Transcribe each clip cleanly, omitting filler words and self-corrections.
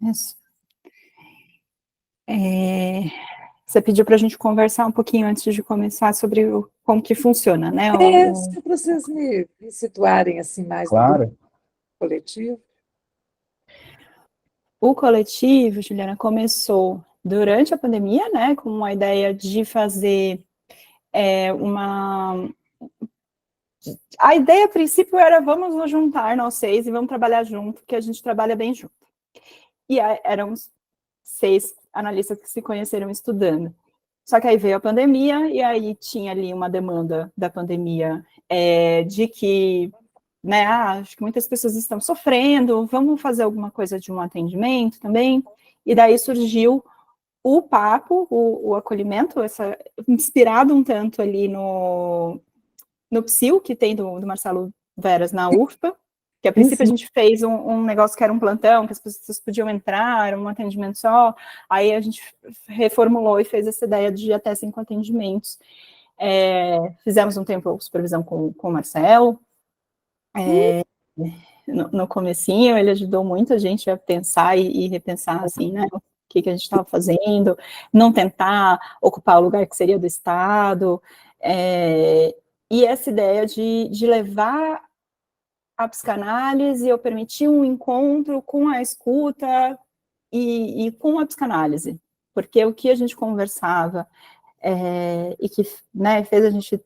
Isso. Você pediu para a gente conversar um pouquinho antes de começar sobre como que funciona, né? Para vocês me situarem assim mais no Claro. coletivo. O coletivo, Juliana, começou durante a pandemia, né, com a ideia de fazer A ideia, a princípio, era vamos nos juntar, nós 6, e vamos trabalhar junto, porque a gente trabalha bem junto. E éramos 6 analistas que se conheceram estudando. Só que aí veio a pandemia, e aí tinha ali uma demanda da pandemia de que, né, acho que muitas pessoas estão sofrendo, vamos fazer alguma coisa de um atendimento também. E daí surgiu o papo, o acolhimento, inspirado um tanto ali no PSIL, que tem do Marcelo Veras na UFPA, que a princípio a gente fez um negócio que era um plantão, que as pessoas podiam entrar, era um atendimento só, aí a gente reformulou e fez essa ideia de até 5 atendimentos. Fizemos um tempo de supervisão com o Marcelo, no comecinho, ele ajudou muito a gente a pensar e repensar, assim, né, o que a gente estava fazendo, não tentar ocupar o lugar que seria do Estado, e essa ideia de levar a psicanálise, eu permitir um encontro com a escuta e com a psicanálise, porque o que a gente conversava e que, né, fez a gente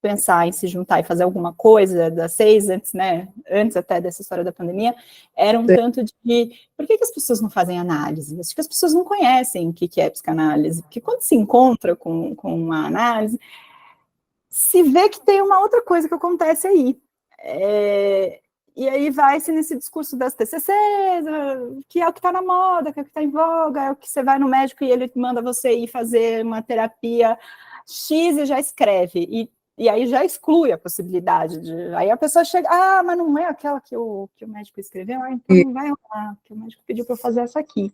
pensar em se juntar e fazer alguma coisa das 6, antes até dessa história da pandemia, era um tanto de, por que as pessoas não fazem análise? Acho que as pessoas não conhecem o que é psicanálise, porque quando se encontra com uma análise, se vê que tem uma outra coisa que acontece aí. E aí vai-se nesse discurso das TCCs, que é o que está na moda, que é o que está em voga, é o que você vai no médico e ele manda você ir fazer uma terapia X e já escreve, e aí já exclui a possibilidade de... Aí a pessoa chega, mas não é aquela que o médico escreveu, então não vai lá, que o médico pediu para eu fazer essa aqui.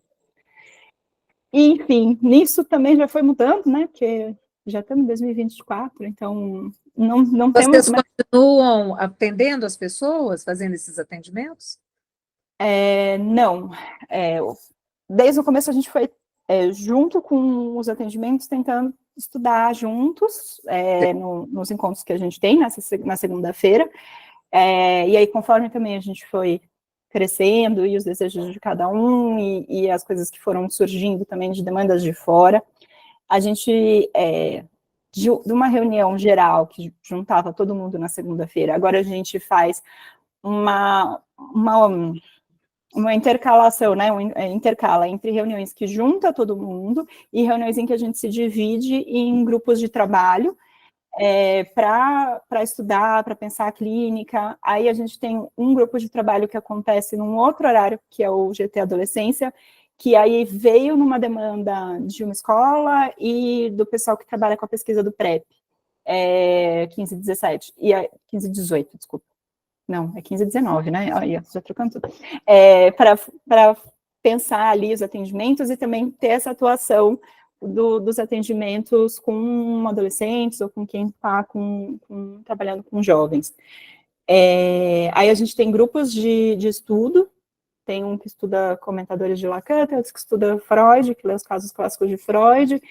E, enfim, nisso também já foi mudando, né, porque já estamos em 2024, então não temos... Vocês continuam atendendo as pessoas, fazendo esses atendimentos? Não. Desde o começo a gente foi junto com os atendimentos, tentando estudar juntos, nos encontros que a gente tem na segunda-feira, e aí conforme também a gente foi crescendo, e os desejos de cada um, e as coisas que foram surgindo também de demandas de fora, a gente, de uma reunião geral que juntava todo mundo na segunda-feira, agora a gente faz uma intercalação, né, intercala entre reuniões que junta todo mundo e reuniões em que a gente se divide em grupos de trabalho para estudar, para pensar a clínica. Aí a gente tem um grupo de trabalho que acontece num outro horário, que é o GT Adolescência, que aí veio numa demanda de uma escola e do pessoal que trabalha com a pesquisa do PrEP, 15 e 17, 15 e 18, desculpa. Não, é 15 e 19, né? Aí, já trocando tudo. Para pensar ali os atendimentos e também ter essa atuação dos atendimentos com adolescentes ou com quem está trabalhando com jovens. Aí a gente tem grupos de estudo, tem um que estuda comentadores de Lacan, tem outro que estuda Freud, que lê os casos clássicos de Freud,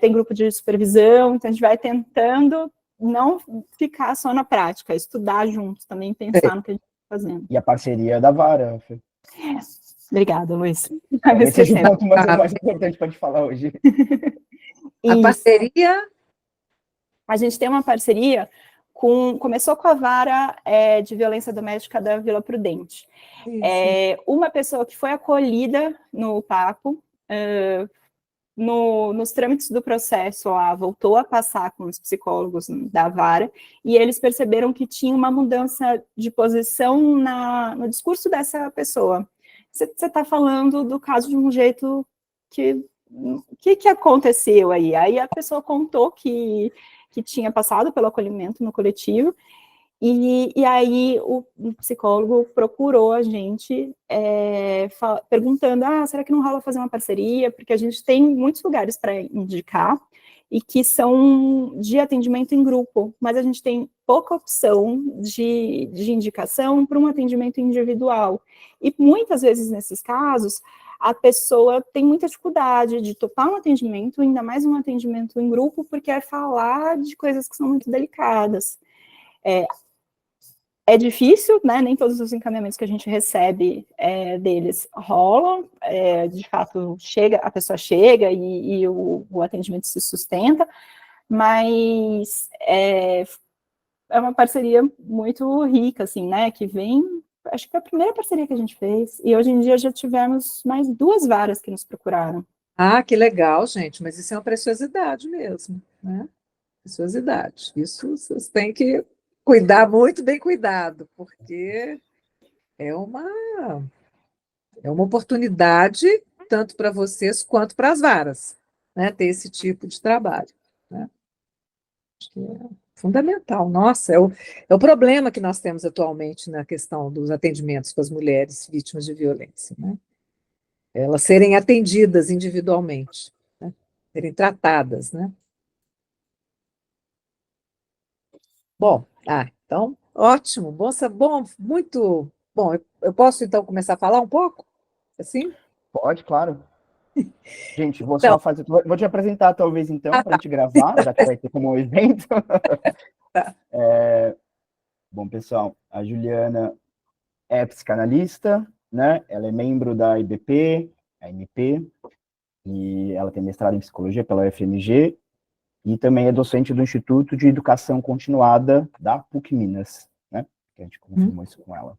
tem grupo de supervisão, então a gente vai tentando não ficar só na prática, estudar juntos, também pensar no que a gente está fazendo. E a parceria da Vara. Obrigada, Luiz. Esse é o ponto mais importante para te falar hoje. A parceria? A gente tem uma parceria começou com a Vara de Violência Doméstica da Vila Prudente. Uma pessoa que foi acolhida no papo, nos trâmites do processo, voltou a passar com os psicólogos da Vara, e eles perceberam que tinha uma mudança de posição no discurso dessa pessoa. Você está falando do caso de um jeito que aconteceu aí? Aí a pessoa contou que tinha passado pelo acolhimento no coletivo, e aí o psicólogo procurou a gente perguntando, será que não rola fazer uma parceria? Porque a gente tem muitos lugares para indicar e que são de atendimento em grupo, mas a gente tem pouca opção de indicação para um atendimento individual. E muitas vezes, nesses casos, a pessoa tem muita dificuldade de topar um atendimento, ainda mais um atendimento em grupo, porque é falar de coisas que são muito delicadas. É difícil, né? Nem todos os encaminhamentos que a gente recebe deles rolam, de fato, a pessoa chega e o atendimento se sustenta, mas é uma parceria muito rica, assim, né? Que vem, acho que foi a primeira parceria que a gente fez, e hoje em dia já tivemos mais 2 varas que nos procuraram. Ah, que legal, gente, mas isso é uma preciosidade mesmo, né? Preciosidade. Isso vocês têm que cuidar muito bem cuidado, porque é uma, é uma oportunidade tanto para vocês quanto para as varas, né? Ter esse tipo de trabalho, né? Acho que é fundamental. Nossa, é o problema que nós temos atualmente na questão dos atendimentos com as mulheres vítimas de violência, né? Elas serem atendidas individualmente, né? Serem tratadas, né? Bom, então, ótimo, bom, muito bom. Eu posso, então, começar a falar um pouco? Assim? Pode, claro. Gente, vou Então, só fazer. Vou te apresentar, talvez, então, para a gente gravar, já que vai ter como um evento. tá. Bom, pessoal, a Juliana é psicanalista, né? Ela é membro da IBP, a MP, e ela tem mestrado em psicologia pela UFMG, e também é docente do Instituto de Educação Continuada da PUC Minas, né? Que a gente confirmou isso com ela.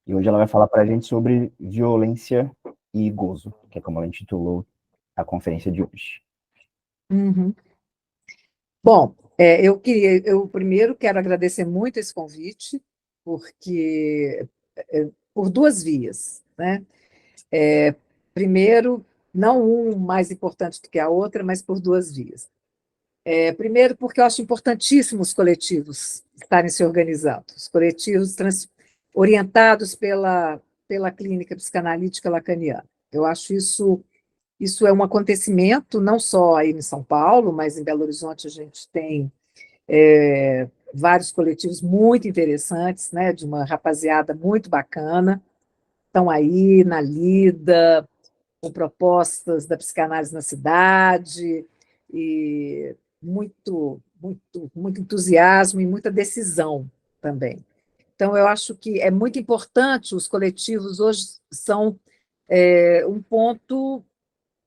E hoje ela vai falar para a gente sobre violência e gozo, que é como ela intitulou a conferência de hoje. Uhum. Bom, eu primeiro quero agradecer muito esse convite, porque por 2 vias, né? Primeiro, não um mais importante do que a outra, mas por 2 vias. Primeiro, porque eu acho importantíssimo os coletivos estarem se organizando, os coletivos orientados pela clínica psicanalítica lacaniana. Eu acho isso é um acontecimento, não só aí em São Paulo, mas em Belo Horizonte a gente tem vários coletivos muito interessantes, né, de uma rapaziada muito bacana, estão aí na lida, com propostas da psicanálise na cidade, e muito entusiasmo e muita decisão também. Então, eu acho que é muito importante, os coletivos hoje são um ponto,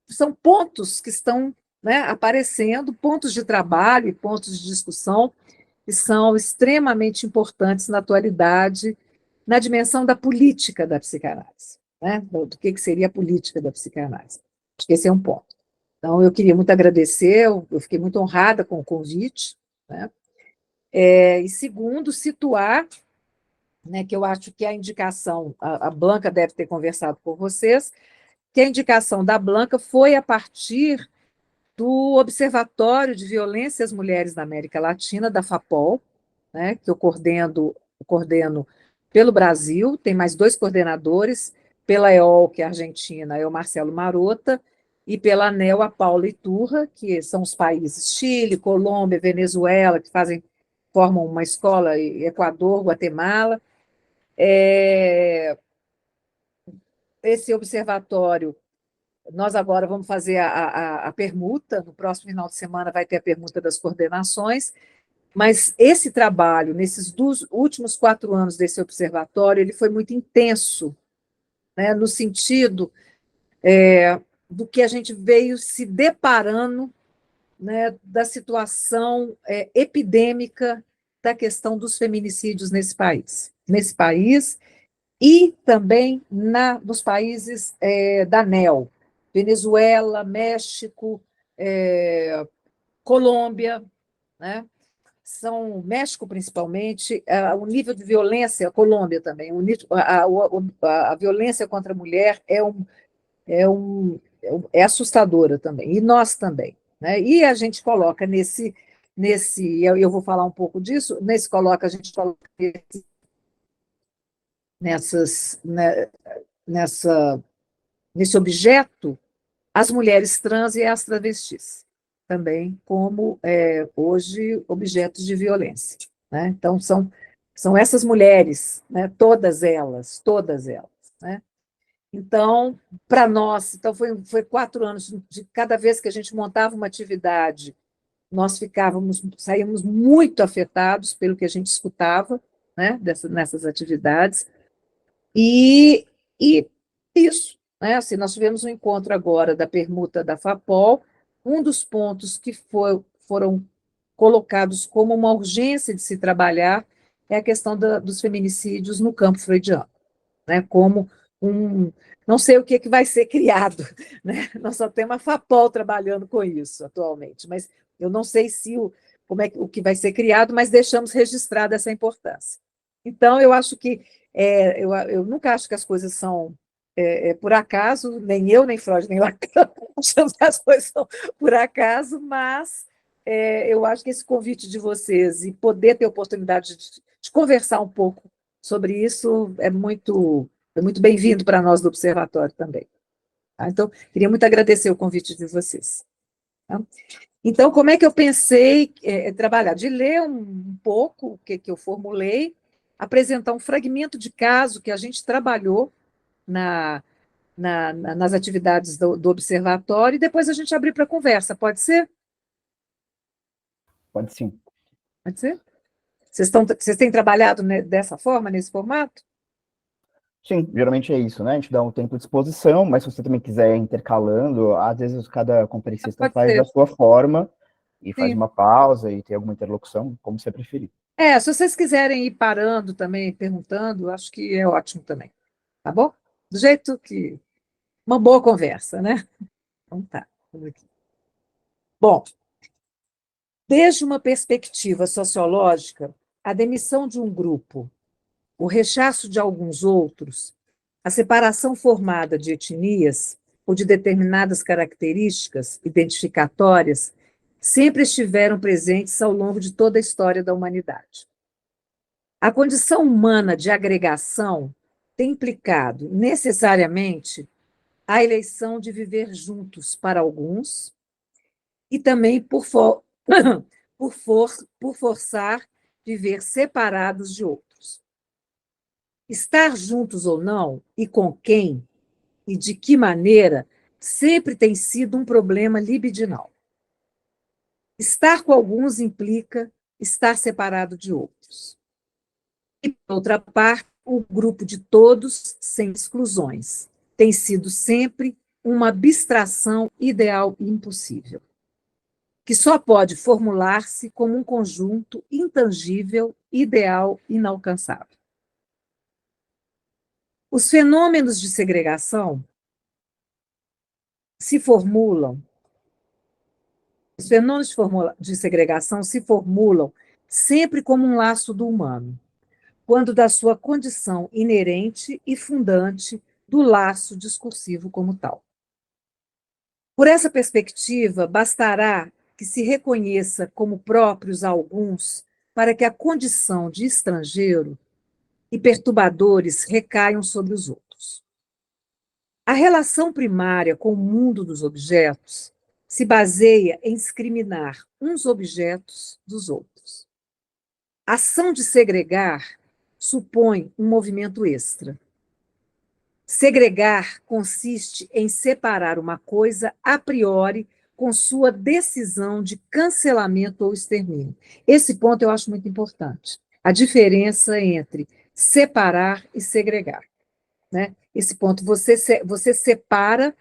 são pontos que estão, né, aparecendo, pontos de trabalho e pontos de discussão que são extremamente importantes na atualidade, na dimensão da política da psicanálise, né? Do que seria a política da psicanálise. Acho que esse é um ponto. Então, eu queria muito agradecer, eu fiquei muito honrada com o convite, né? E segundo, situar, né, que eu acho que a indicação, a Blanca deve ter conversado com vocês, que a indicação da Blanca foi a partir do Observatório de Violência às Mulheres na América Latina, da FAPOL, né, que eu coordeno pelo Brasil, tem mais 2 coordenadores, pela EOL, que é a Argentina, é o Marcelo Marota, e pela ANEL, a Paula Iturra, que são os países Chile, Colômbia, Venezuela, que formam uma escola, Equador, Guatemala. Esse observatório, nós agora vamos fazer a permuta, no próximo final de semana vai ter a permuta das coordenações, mas esse trabalho, nesses últimos 4 anos desse observatório, ele foi muito intenso, né, no sentido do que a gente veio se deparando, né, da situação epidêmica da questão dos feminicídios nesse país e também nos países da ANEL, Venezuela, México, Colômbia, né? México principalmente, o nível de violência, Colômbia também, a violência contra a mulher é assustadora também, e nós também, né? E a gente coloca eu vou falar um pouco disso, a gente coloca nessa, nesse objeto as mulheres trans e as travestis, também como hoje objetos de violência, né? Então, são essas mulheres, né? Todas elas, né? Então, para nós, então foi 4 anos de cada vez que a gente montava uma atividade, nós saímos muito afetados pelo que a gente escutava, né, nessas atividades, e isso, né, assim, nós tivemos um encontro agora da permuta da FAPOL, um dos pontos que foram colocados como uma urgência de se trabalhar é a questão dos feminicídios no campo freudiano, né, como um, não sei o que vai ser criado, né? Nós só temos a FAPOL trabalhando com isso atualmente, mas eu não sei como o que vai ser criado, mas deixamos registrada essa importância. Então, eu acho que eu nunca acho que as coisas são por acaso, nem eu, nem Freud, nem Lacan achamos que as coisas são por acaso, mas eu acho que esse convite de vocês e poder ter oportunidade de conversar um pouco sobre isso é muito bem-vindo para nós do Observatório também. Tá? Então, queria muito agradecer o convite de vocês. Tá? Então, como é que eu pensei trabalhar? De ler um pouco o que eu formulei, apresentar um fragmento de caso que a gente trabalhou nas atividades do Observatório, e depois a gente abrir para conversa, pode ser? Pode sim. Pode ser? Vocês têm trabalhado dessa forma, nesse formato? Sim, geralmente é isso, né? A gente dá um tempo de exposição, mas se você também quiser ir intercalando, às vezes cada conferencista Pode faz da ser, sua forma e faz sim. uma pausa e tem alguma interlocução, como você preferir. Se vocês quiserem ir parando também, perguntando, acho que é ótimo também. Tá bom? Do jeito que. Uma boa conversa, né? Então tá. Vamos aqui. Bom, desde uma perspectiva sociológica, a demissão de um grupo, o rechaço de alguns outros, a separação formada de etnias ou de determinadas características identificatórias sempre estiveram presentes ao longo de toda a história da humanidade. A condição humana de agregação tem implicado necessariamente a eleição de viver juntos para alguns e também por forçar viver separados de outros. Estar juntos ou não, e com quem, e de que maneira, sempre tem sido um problema libidinal. Estar com alguns implica estar separado de outros. E, por outra parte, o grupo de todos, sem exclusões, tem sido sempre uma abstração ideal e impossível, que só pode formular-se como um conjunto intangível, ideal e inalcançável. Os fenômenos de segregação se formulam, os fenômenos de segregação se formulam sempre como um laço do humano, quando da sua condição inerente e fundante do laço discursivo como tal. Por essa perspectiva, bastará que se reconheça como próprios alguns para que a condição de estrangeiro e perturbadores recaiam sobre os outros. A relação primária com o mundo dos objetos se baseia em discriminar uns objetos dos outros. A ação de segregar supõe um movimento extra. Segregar consiste em separar uma coisa a priori com sua decisão de cancelamento ou extermínio. Esse ponto eu acho muito importante. A diferença entre separar e segregar. Né? Esse ponto, você separa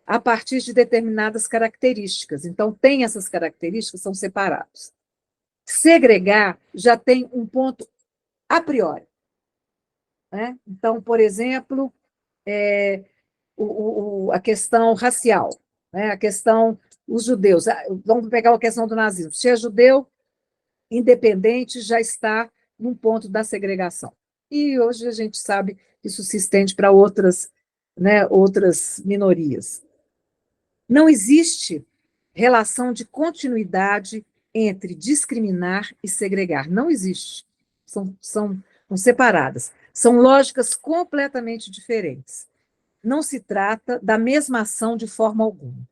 a partir de determinadas características. Então, tem essas características, são separados. Segregar já tem um ponto a priori. Né? Então, por exemplo, a questão racial, né? A questão, os judeus. Vamos pegar a questão do nazismo. Se é judeu, independente, já está num ponto da segregação. E hoje a gente sabe que isso se estende para outras minorias. Não existe relação de continuidade entre discriminar e segregar. Não existe. São separadas. São lógicas completamente diferentes. Não se trata da mesma ação de forma alguma.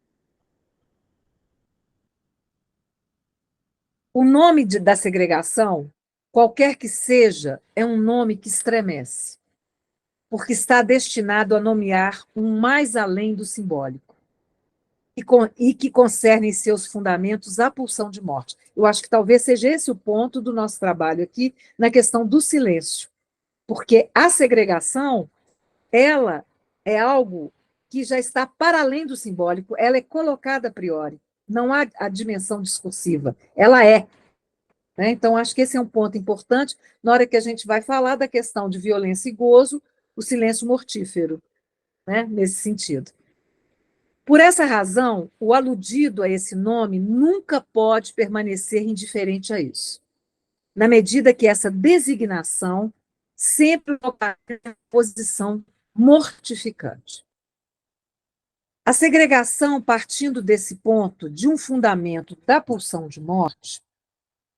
O nome da segregação, qualquer que seja, é um nome que estremece. porque está destinado a nomear um mais além do simbólico, e que concerne em seus fundamentos a pulsão de morte. Eu acho que talvez seja esse o ponto do nosso trabalho aqui, na questão do silêncio, porque a segregação, ela é algo que já está para além do simbólico, ela é colocada a priori, não há a dimensão discursiva, ela é. Né? Então, acho que esse é um ponto importante na hora que a gente vai falar da questão de violência e gozo, o silêncio mortífero, né? Nesse sentido. Por essa razão, o aludido a esse nome nunca pode permanecer indiferente a isso, na medida que essa designação sempre ocupa uma posição mortificante. A segregação, partindo desse ponto, de um fundamento da pulsão de morte,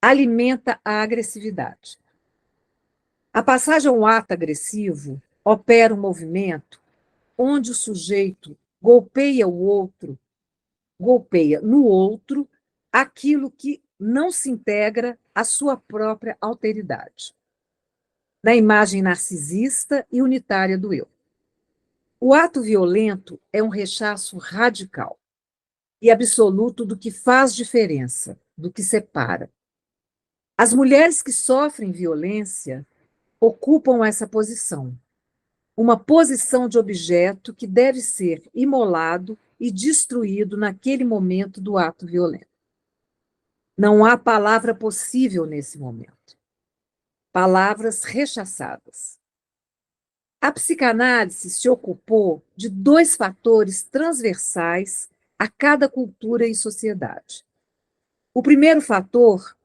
alimenta a agressividade. A passagem ao ato agressivo opera um movimento onde o sujeito golpeia no outro aquilo que não se integra à sua própria alteridade, na imagem narcisista e unitária do eu. O ato violento é um rechaço radical e absoluto do que faz diferença, do que separa. As mulheres que sofrem violência ocupam essa posição, uma posição de objeto que deve ser imolado e destruído naquele momento do ato violento. Não há palavra possível nesse momento. Palavras rechaçadas. A psicanálise se ocupou de dois fatores transversais a cada cultura e sociedade. O primeiro fator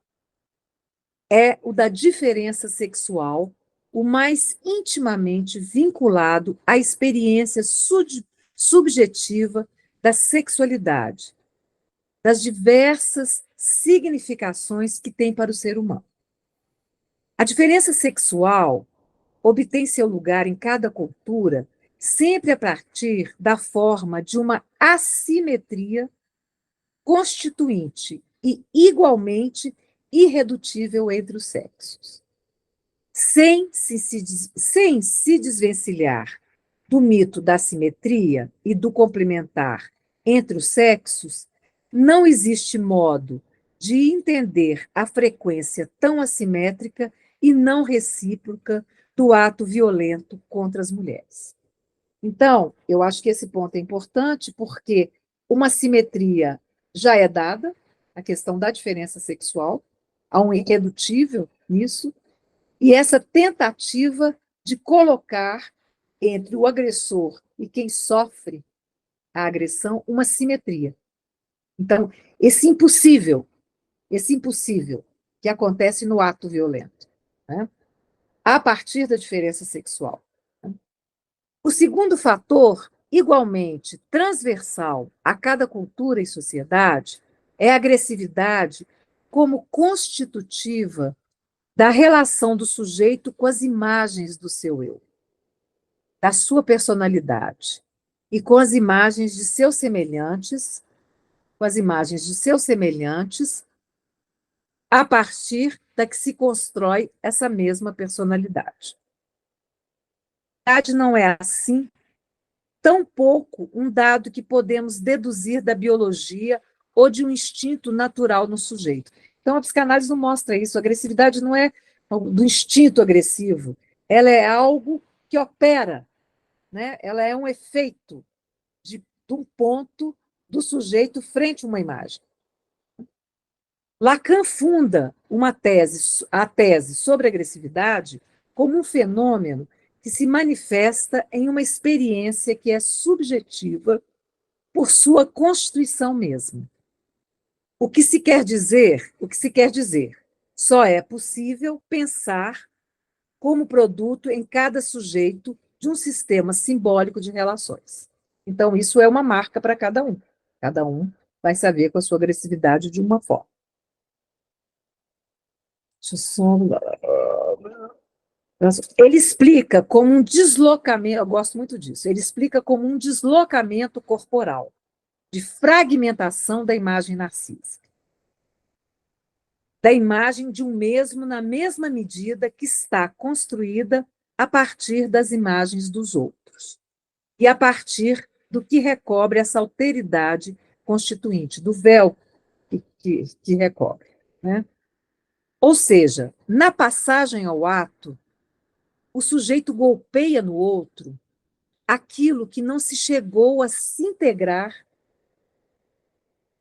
é o da diferença sexual, o mais intimamente vinculado à experiência subjetiva da sexualidade, das diversas significações que tem para o ser humano. A diferença sexual obtém seu lugar em cada cultura sempre a partir da forma de uma assimetria constituinte e igualmente irredutível entre os sexos. Sem se desvencilhar do mito da simetria e do complementar entre os sexos, não existe modo de entender a frequência tão assimétrica e não recíproca do ato violento contra as mulheres. Então, eu acho que esse ponto é importante porque uma simetria já é dada, a questão da diferença sexual, há um irredutível nisso, e essa tentativa de colocar entre o agressor e quem sofre a agressão uma simetria. Então, esse impossível que acontece no ato violento, né? A partir da diferença sexual. O segundo fator, igualmente transversal a cada cultura e sociedade, é a agressividade como constitutiva da relação do sujeito com as imagens do seu eu, da sua personalidade, e com as imagens de seus semelhantes, a partir da que se constrói essa mesma personalidade. A verdade não é assim, tampouco um dado que podemos deduzir da biologia ou de um instinto natural no sujeito. Então, a psicanálise não mostra isso. A agressividade não é do instinto agressivo, ela é algo que opera, né? Ela é um efeito de um ponto do sujeito frente a uma imagem. Lacan funda a tese sobre a agressividade como um fenômeno que se manifesta em uma experiência que é subjetiva por sua constituição mesma. O que se quer dizer, só é possível pensar como produto em cada sujeito de um sistema simbólico de relações. Então, isso é uma marca para cada um. Cada um vai saber com a sua agressividade de uma forma. Ele explica como um deslocamento, eu gosto muito disso, ele explica como um deslocamento corporal, de fragmentação da imagem narcísica, da imagem de um mesmo na mesma medida que está construída a partir das imagens dos outros e a partir do que recobre essa alteridade constituinte, do véu que recobre, né? Ou seja, na passagem ao ato, o sujeito golpeia no outro aquilo que não se chegou a se integrar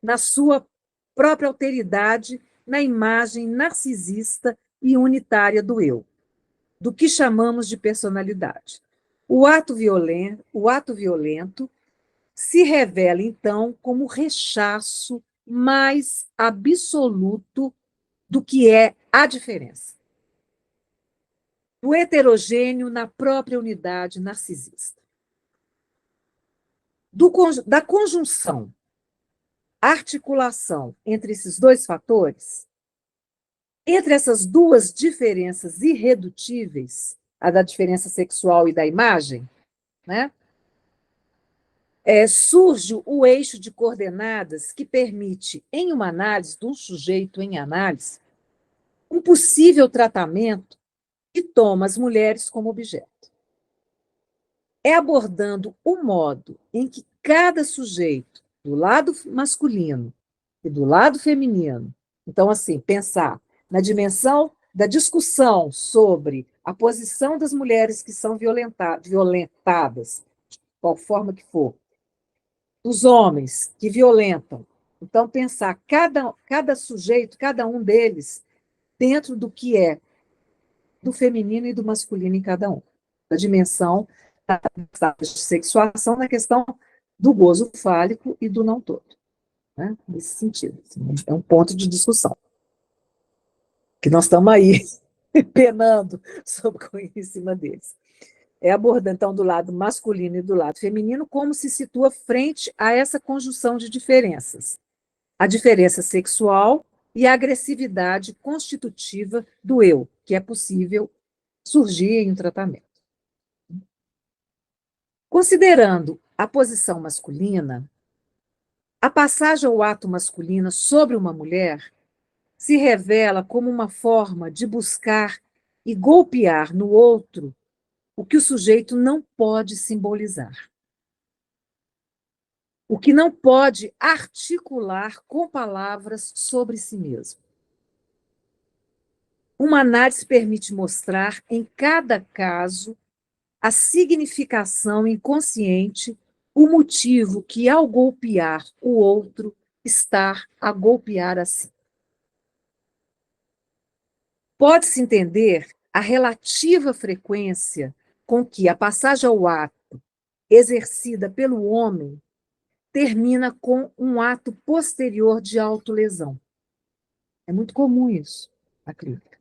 na sua própria alteridade, na imagem narcisista e unitária do eu, do que chamamos de personalidade. O ato violento se revela, então, como o rechaço mais absoluto do que é a diferença. O heterogêneo na própria unidade narcisista. Da conjunção, articulação entre esses dois fatores, entre essas duas diferenças irredutíveis, a da diferença sexual e da imagem, né? Surge o eixo de coordenadas que permite, em uma análise, de um sujeito em análise, um possível tratamento que toma as mulheres como objeto. É abordando o modo em que cada sujeito, do lado masculino e do lado feminino, então, assim, pensar na dimensão da discussão sobre a posição das mulheres que são violentadas, de qual forma que for, dos homens que violentam. Então, pensar cada sujeito, cada um deles, dentro do que é do feminino e do masculino em cada um. Da dimensão da sexuação na questão do gozo fálico e do não todo. Né? Nesse sentido. Assim, é um ponto de discussão. Que nós estamos aí penando em cima deles. Abordando, então, do lado masculino e do lado feminino, como se situa frente a essa conjunção de diferenças. A diferença sexual e a agressividade constitutiva do eu, que é possível surgir em um tratamento. Considerando a posição masculina, a passagem ao ato masculino sobre uma mulher se revela como uma forma de buscar e golpear no outro o que o sujeito não pode simbolizar, o que não pode articular com palavras sobre si mesmo. Uma análise permite mostrar, em cada caso, a significação inconsciente, o motivo que, ao golpear o outro, está a golpear a si. Pode-se entender a relativa frequência com que a passagem ao ato, exercida pelo homem, termina com um ato posterior de autolesão. É muito comum isso, a clínica.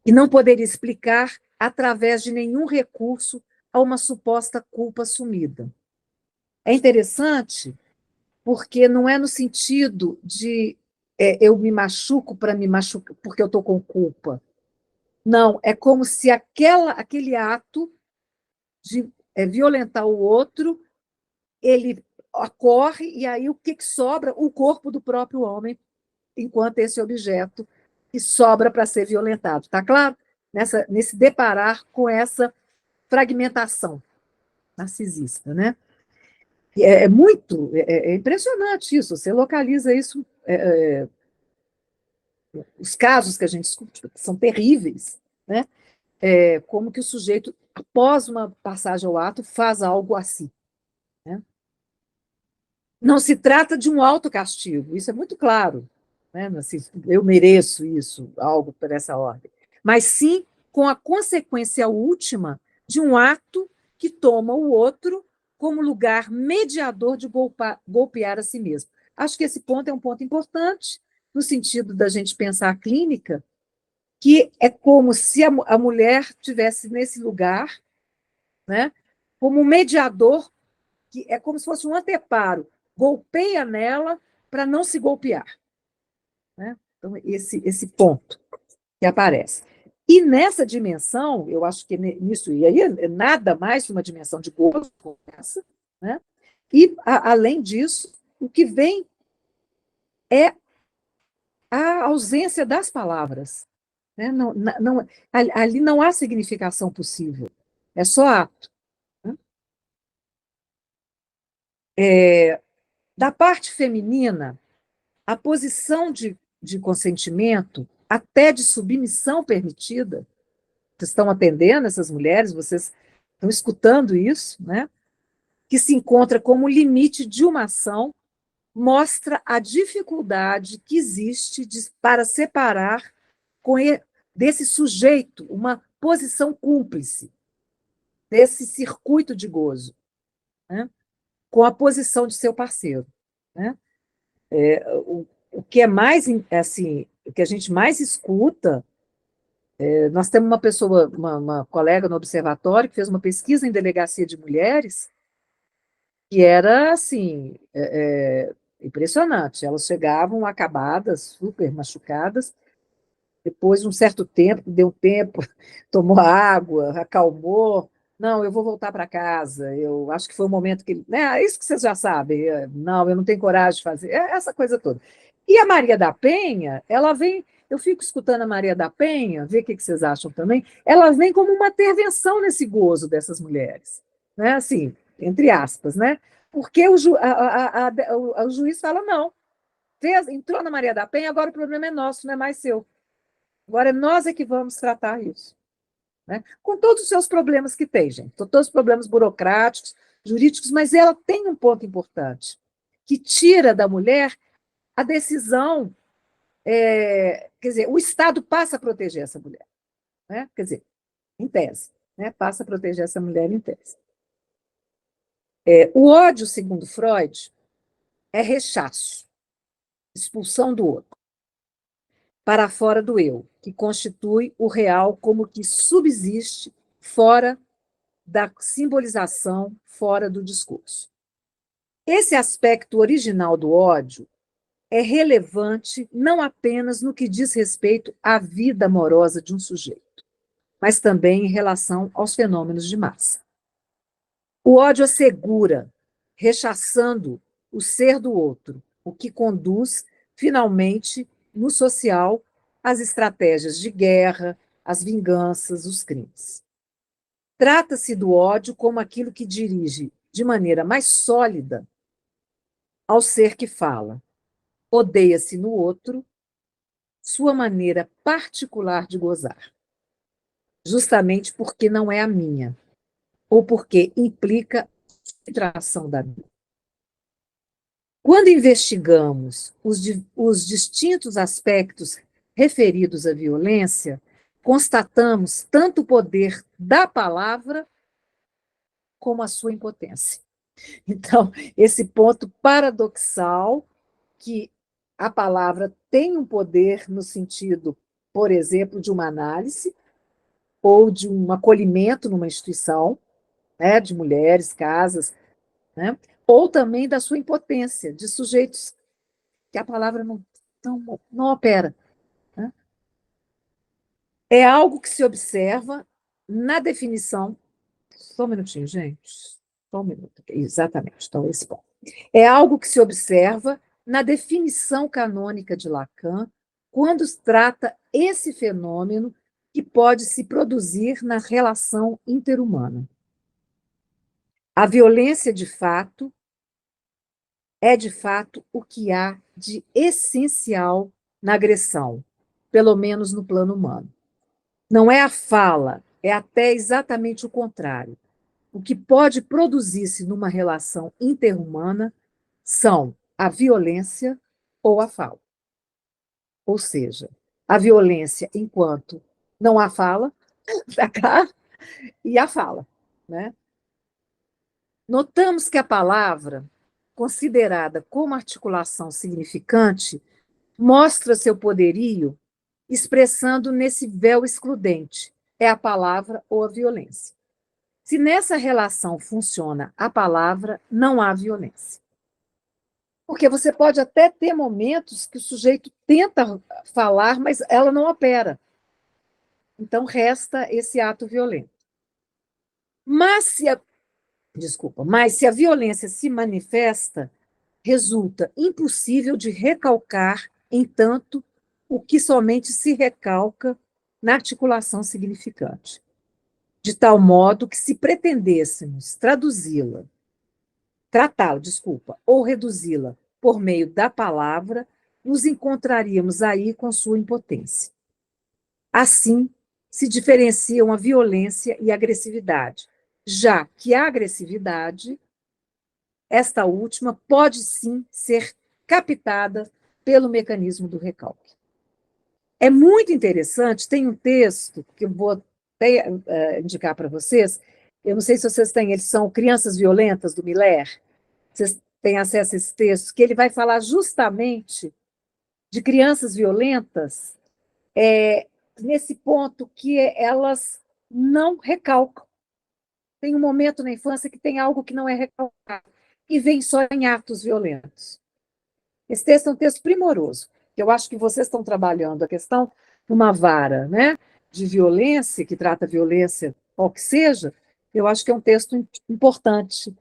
E não poderia explicar através de nenhum recurso a uma suposta culpa assumida. É interessante porque não é no sentido de eu me machuco para me machucar porque eu estou com culpa. Não, é como se aquele ato de violentar o outro, ele ocorre, e aí o que sobra? O corpo do próprio homem, enquanto esse objeto que sobra para ser violentado. Está claro? Nesse deparar com essa fragmentação narcisista, né? E é impressionante isso, você localiza isso, os casos que a gente discute são terríveis, né? Como que o sujeito, após uma passagem ao ato, faz algo assim. Né? Não se trata de um autocastigo, isso é muito claro. Né? Assim, eu mereço isso, algo por essa ordem. Mas sim com a consequência última de um ato que toma o outro como lugar mediador de golpear a si mesmo. Acho que esse ponto é um ponto importante, no sentido da gente pensar a clínica, que é como se a mulher tivesse nesse lugar, né, como um mediador, que é como se fosse um anteparo, golpeia nela para não se golpear. Né? Então, esse ponto que aparece. E nessa dimensão, eu acho que nisso, e aí é nada mais que uma dimensão de gozo como essa, né? E, além disso, o que vem é a ausência das palavras. né? Ali não há significação possível, é só ato. Né? Da parte feminina, a posição de consentimento, até de submissão permitida, vocês estão atendendo essas mulheres, vocês estão escutando isso, né? Que se encontra como limite de uma ação, mostra a dificuldade que existe para separar desse sujeito uma posição cúmplice, desse circuito de gozo, né? Com a posição de seu parceiro. Né? O que é mais, assim, o que a gente mais escuta, nós temos uma pessoa, uma colega no observatório, que fez uma pesquisa em delegacia de mulheres, que era, assim, impressionante. Elas chegavam acabadas, super machucadas, depois de um certo tempo, deu tempo, tomou água, acalmou. Não, eu vou voltar para casa. Eu acho que foi o momento que. Né, isso que vocês já sabem. Não, eu não tenho coragem de fazer. Essa coisa toda. E a Maria da Penha, ela vem. Eu fico escutando a Maria da Penha, ver o que vocês acham também. Ela vem como uma intervenção nesse gozo dessas mulheres. Né? Assim, entre aspas, né? Porque o juiz fala: não, entrou na Maria da Penha, agora o problema é nosso, não é mais seu. Agora, nós é que vamos tratar isso. Né? Com todos os seus problemas que tem, gente. Todos os problemas burocráticos, jurídicos, mas ela tem um ponto importante, que tira da mulher a decisão, quer dizer, o Estado passa a proteger essa mulher. Né? Quer dizer, em tese, né? Passa a proteger essa mulher em tese. O ódio, segundo Freud, é rechaço, expulsão do outro para fora do eu, que constitui o real como que subsiste fora da simbolização, fora do discurso. Esse aspecto original do ódio é relevante não apenas no que diz respeito à vida amorosa de um sujeito, mas também em relação aos fenômenos de massa. O ódio assegura, rechaçando o ser do outro, o que conduz, finalmente, no social, às estratégias de guerra, às vinganças, os crimes. Trata-se do ódio como aquilo que dirige, de maneira mais sólida, ao ser que fala. Odeia-se no outro sua maneira particular de gozar, justamente porque não é a minha, ou porque implica subtração da minha. Quando investigamos os distintos aspectos referidos à violência, constatamos tanto o poder da palavra como a sua impotência. Então, esse ponto paradoxal que a palavra tem um poder no sentido, por exemplo, de uma análise ou de um acolhimento numa instituição, né, de mulheres, casas, né, ou também da sua impotência, de sujeitos que a palavra não opera. Né? É algo que se observa na definição. Só um minutinho, gente. Só um minuto. Exatamente, então esse ponto. É algo que se observa na definição canônica de Lacan, quando se trata esse fenômeno que pode se produzir na relação interhumana. A violência, de fato, é, de fato, o que há de essencial na agressão, pelo menos no plano humano. Não é a fala, é até exatamente o contrário. O que pode produzir-se numa relação interhumana são a violência ou a fala. Ou seja, a violência enquanto não há fala, da cá, e a fala. Né? Notamos que a palavra, considerada como articulação significante, mostra seu poderio expressando nesse véu excludente, é a palavra ou a violência. Se nessa relação funciona a palavra, não há violência. Porque você pode até ter momentos que o sujeito tenta falar, mas ela não opera. Então, resta esse ato violento. Mas se a violência se manifesta, resulta impossível de recalcar, entanto, o que somente se recalca na articulação significante, de tal modo que, se pretendêssemos tratá-la, ou reduzi-la por meio da palavra, nos encontraríamos aí com sua impotência. Assim, se diferenciam a violência e a agressividade, já que a agressividade, esta última, pode sim ser captada pelo mecanismo do recalque. É muito interessante, tem um texto que eu vou até indicar para vocês, eu não sei se vocês têm, eles são Crianças Violentas, do Miller, vocês têm acesso a esse texto, que ele vai falar justamente de crianças violentas, nesse ponto que elas não recalcam. Tem um momento na infância que tem algo que não é recalcado, e vem só em atos violentos. Esse texto é um texto primoroso, que eu acho que vocês estão trabalhando a questão numa vara, né, de violência, que trata violência, qual que seja, eu acho que é um texto importante,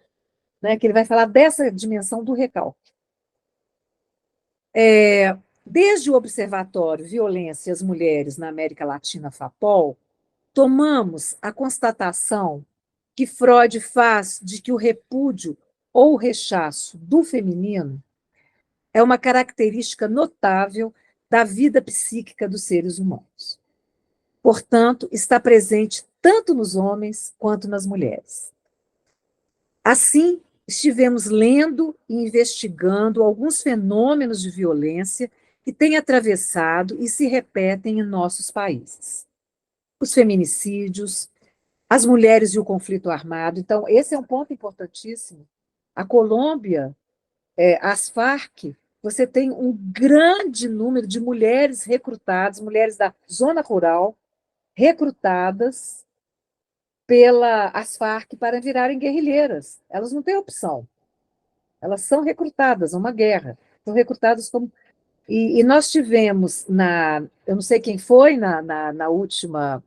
né, que ele vai falar dessa dimensão do recalque. Desde o Observatório Violência e as Mulheres na América Latina, FAPOL, tomamos a constatação que Freud faz de que o repúdio ou o rechaço do feminino é uma característica notável da vida psíquica dos seres humanos. Portanto, está presente tanto nos homens quanto nas mulheres. Assim, estivemos lendo e investigando alguns fenômenos de violência que têm atravessado e se repetem em nossos países. Os feminicídios, as mulheres e o conflito armado. Então, esse é um ponto importantíssimo. A Colômbia, as Farc, você tem um grande número de mulheres recrutadas, mulheres da zona rural, recrutadas pelas Farc para virarem guerrilheiras. Elas não têm opção. Elas são recrutadas a uma guerra. São recrutadas como... E nós tivemos, eu não sei quem foi, na última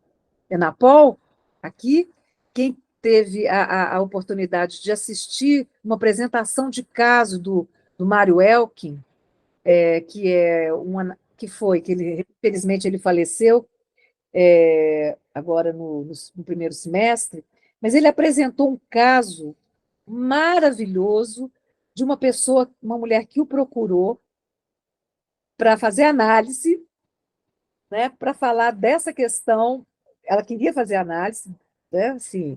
Enapol, aqui, quem teve a oportunidade de assistir uma apresentação de caso do Mário Elkin, que ele, infelizmente, ele faleceu agora no primeiro semestre, mas ele apresentou um caso maravilhoso de uma pessoa, uma mulher que o procurou para fazer análise, né, para falar dessa questão. Ela queria fazer análise, né, assim,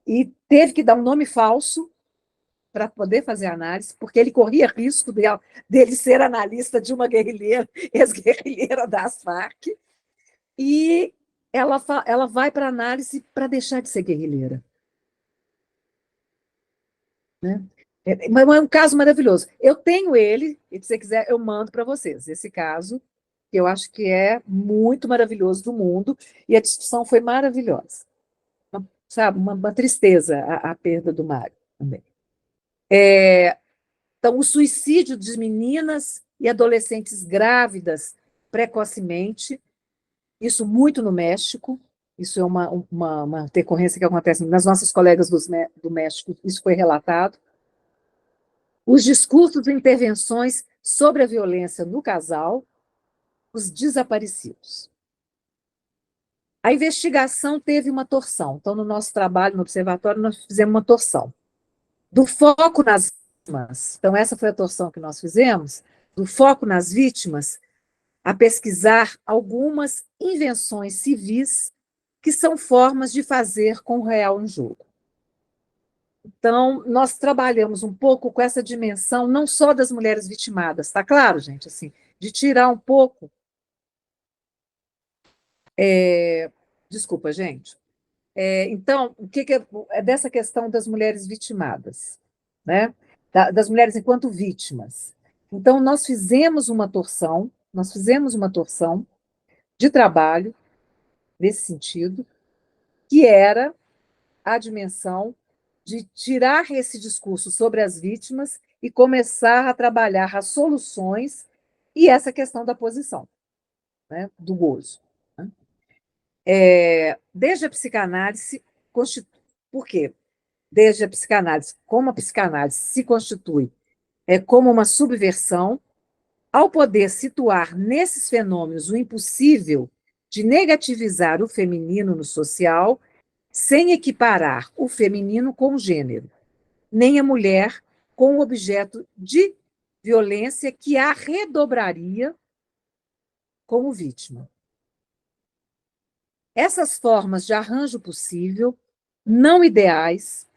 e teve que dar um nome falso para poder fazer análise, porque ele corria risco dele ser analista de uma guerrilheira, ex-guerrilheira das Farc, e ela vai para análise para deixar de ser guerrilheira. Né? Mas é um caso maravilhoso. Eu tenho ele, e se você quiser, eu mando para vocês esse caso, que eu acho que é muito maravilhoso do mundo, e a discussão foi maravilhosa. Sabe, uma tristeza a perda do Mário também. Então, o suicídio de meninas e adolescentes grávidas precocemente, isso muito no México, isso é uma decorrência que acontece nas nossas colegas do México, isso foi relatado. Os discursos e intervenções sobre a violência no casal, os desaparecidos. A investigação teve uma torção. Então, no nosso trabalho no observatório, nós fizemos uma torção. Do foco nas vítimas, então essa foi a torção que nós fizemos, do foco nas vítimas, a pesquisar algumas invenções civis que são formas de fazer com o real em jogo. Então, nós trabalhamos um pouco com essa dimensão, não só das mulheres vitimadas, está claro, gente? Assim, de tirar um pouco... Desculpa, gente. Então, o que é dessa questão das mulheres vitimadas, né? Das mulheres enquanto vítimas. Então, nós fizemos uma torção de trabalho nesse sentido, que era a dimensão de tirar esse discurso sobre as vítimas e começar a trabalhar as soluções e essa questão da posição, né, do gozo. Né? Desde a psicanálise, por quê? Desde a psicanálise, como a psicanálise se constitui como uma subversão, ao poder situar nesses fenômenos o impossível de negativizar o feminino no social, sem equiparar o feminino com o gênero, nem a mulher com o objeto de violência que a redobraria como vítima. Essas formas de arranjo possível, não ideais,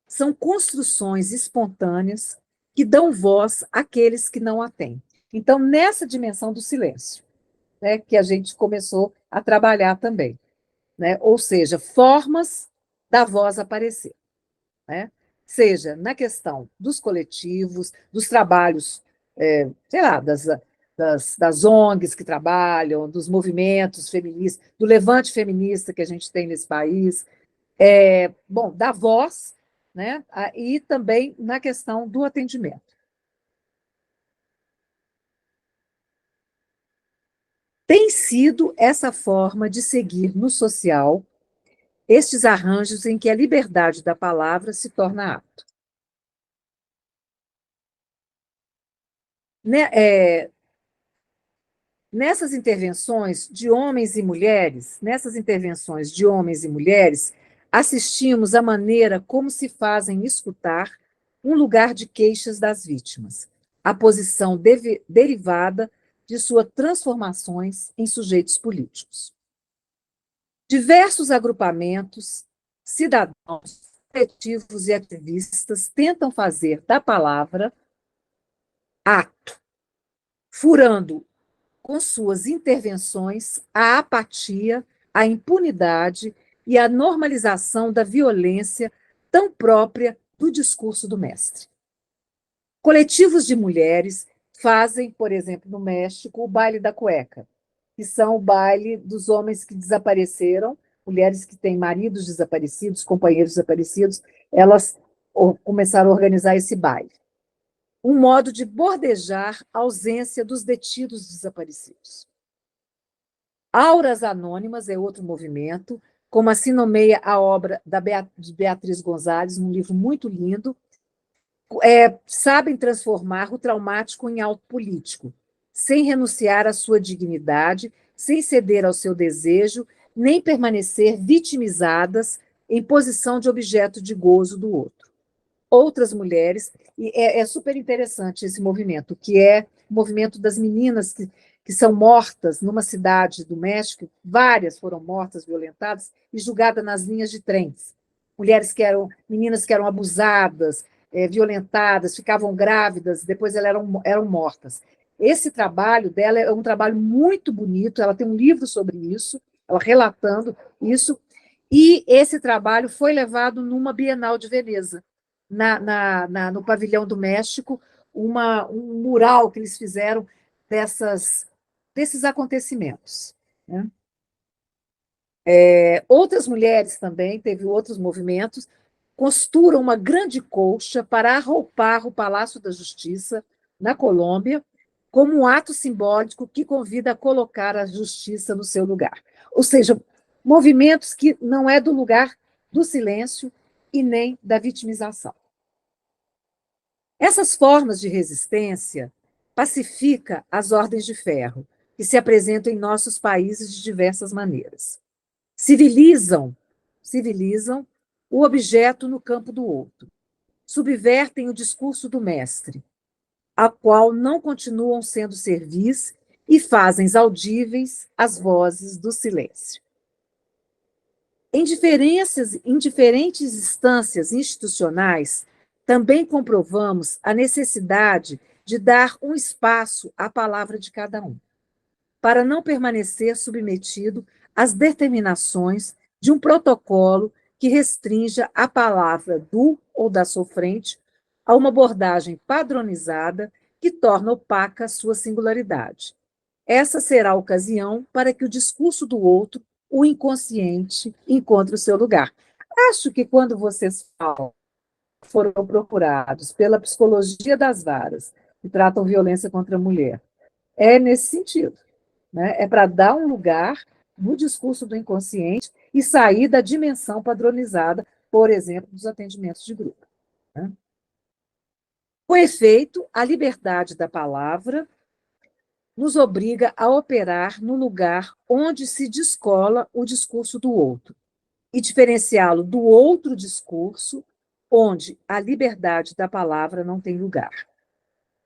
são construções espontâneas que dão voz àqueles que não a têm. Então, nessa dimensão do silêncio, né, que a gente começou a trabalhar também, né? Ou seja, formas da voz aparecer, né? Seja na questão dos coletivos, dos trabalhos, sei lá, das ONGs que trabalham, dos movimentos feministas, do levante feminista que a gente tem nesse país, bom, da voz, né? E também na questão do atendimento. Tem sido essa forma de seguir no social estes arranjos em que a liberdade da palavra se torna ato. Nessas intervenções de homens e mulheres, assistimos à maneira como se fazem escutar um lugar de queixas das vítimas, a posição derivada de suas transformações em sujeitos políticos. Diversos agrupamentos, cidadãos, coletivos e ativistas tentam fazer da palavra ato, furando com suas intervenções a apatia, a impunidade e a normalização da violência tão própria do discurso do mestre. Coletivos de mulheres fazem, por exemplo, no México, o baile da cueca, que são o baile dos homens que desapareceram, mulheres que têm maridos desaparecidos, companheiros desaparecidos, elas começaram a organizar esse baile. Um modo de bordejar a ausência dos detidos desaparecidos. Auras Anônimas é outro movimento, como assim nomeia a obra de Beatriz Gonzalez, num livro muito lindo, sabem transformar o traumático em algo político, sem renunciar à sua dignidade, sem ceder ao seu desejo, nem permanecer vitimizadas em posição de objeto de gozo do outro. Outras mulheres, e é super interessante esse movimento, que é o movimento das meninas que são mortas numa cidade do México, várias foram mortas, violentadas, e julgadas nas linhas de trens. Meninas que eram abusadas, violentadas, ficavam grávidas, depois elas eram mortas. Esse trabalho dela é um trabalho muito bonito, ela tem um livro sobre isso, ela relatando isso, e esse trabalho foi levado numa Bienal de Veneza, no pavilhão do México, um mural que eles fizeram desses acontecimentos, né? Outras mulheres também, teve outros movimentos, costuram uma grande colcha para arroupar o Palácio da Justiça, na Colômbia, como um ato simbólico que convida a colocar a justiça no seu lugar. Ou seja, movimentos que não é do lugar do silêncio e nem da vitimização. Essas formas de resistência pacificam as ordens de ferro, que se apresentam em nossos países de diversas maneiras. Civilizam o objeto no campo do outro, subvertem o discurso do mestre, a qual não continuam sendo servis e fazem audíveis as vozes do silêncio. Em diferentes instâncias institucionais, também comprovamos a necessidade de dar um espaço à palavra de cada um, para não permanecer submetido às determinações de um protocolo que restrinja a palavra do ou da sofrente a uma abordagem padronizada que torna opaca a sua singularidade. Essa será a ocasião para que o discurso do outro, o inconsciente, encontre o seu lugar. Acho que quando vocês foram procurados pela psicologia das varas, que tratam violência contra a mulher, é nesse sentido, né? É para dar um lugar no discurso do inconsciente e sair da dimensão padronizada, por exemplo, dos atendimentos de grupo, né? Com efeito, a liberdade da palavra nos obriga a operar no lugar onde se descola o discurso do outro e diferenciá-lo do outro discurso, onde a liberdade da palavra não tem lugar.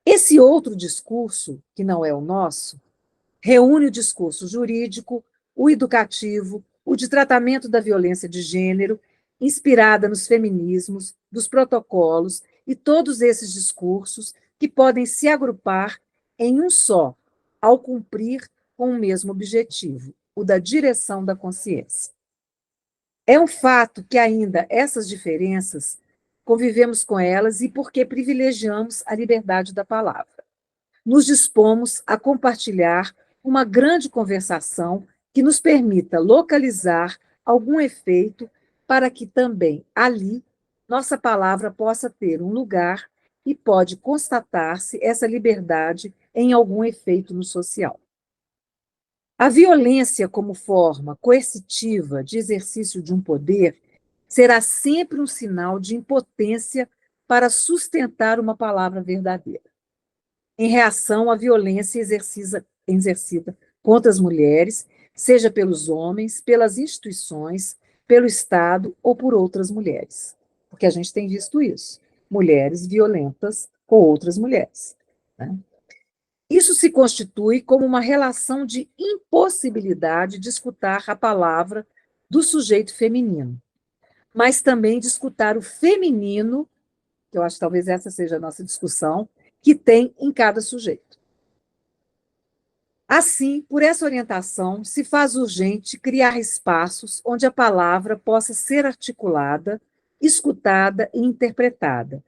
Esse outro discurso, que não é o nosso, reúne o discurso jurídico, o educativo, o de tratamento da violência de gênero, inspirada nos feminismos, dos protocolos e todos esses discursos que podem se agrupar em um só, ao cumprir com o mesmo objetivo, o da direção da consciência. É um fato que ainda essas diferenças convivemos com elas e porque privilegiamos a liberdade da palavra. Nos dispomos a compartilhar uma grande conversação que nos permita localizar algum efeito para que também ali nossa palavra possa ter um lugar e pode constatar-se essa liberdade em algum efeito no social. A violência como forma coercitiva de exercício de um poder será sempre um sinal de impotência para sustentar uma palavra verdadeira. Em reação à violência exercida contra as mulheres, seja pelos homens, pelas instituições, pelo Estado ou por outras mulheres. Porque a gente tem visto isso, mulheres violentas com outras mulheres, né? Isso se constitui como uma relação de impossibilidade de escutar a palavra do sujeito feminino, mas também de escutar o feminino, que eu acho que talvez essa seja a nossa discussão, que tem em cada sujeito. Assim, por essa orientação, se faz urgente criar espaços onde a palavra possa ser articulada, escutada e interpretada,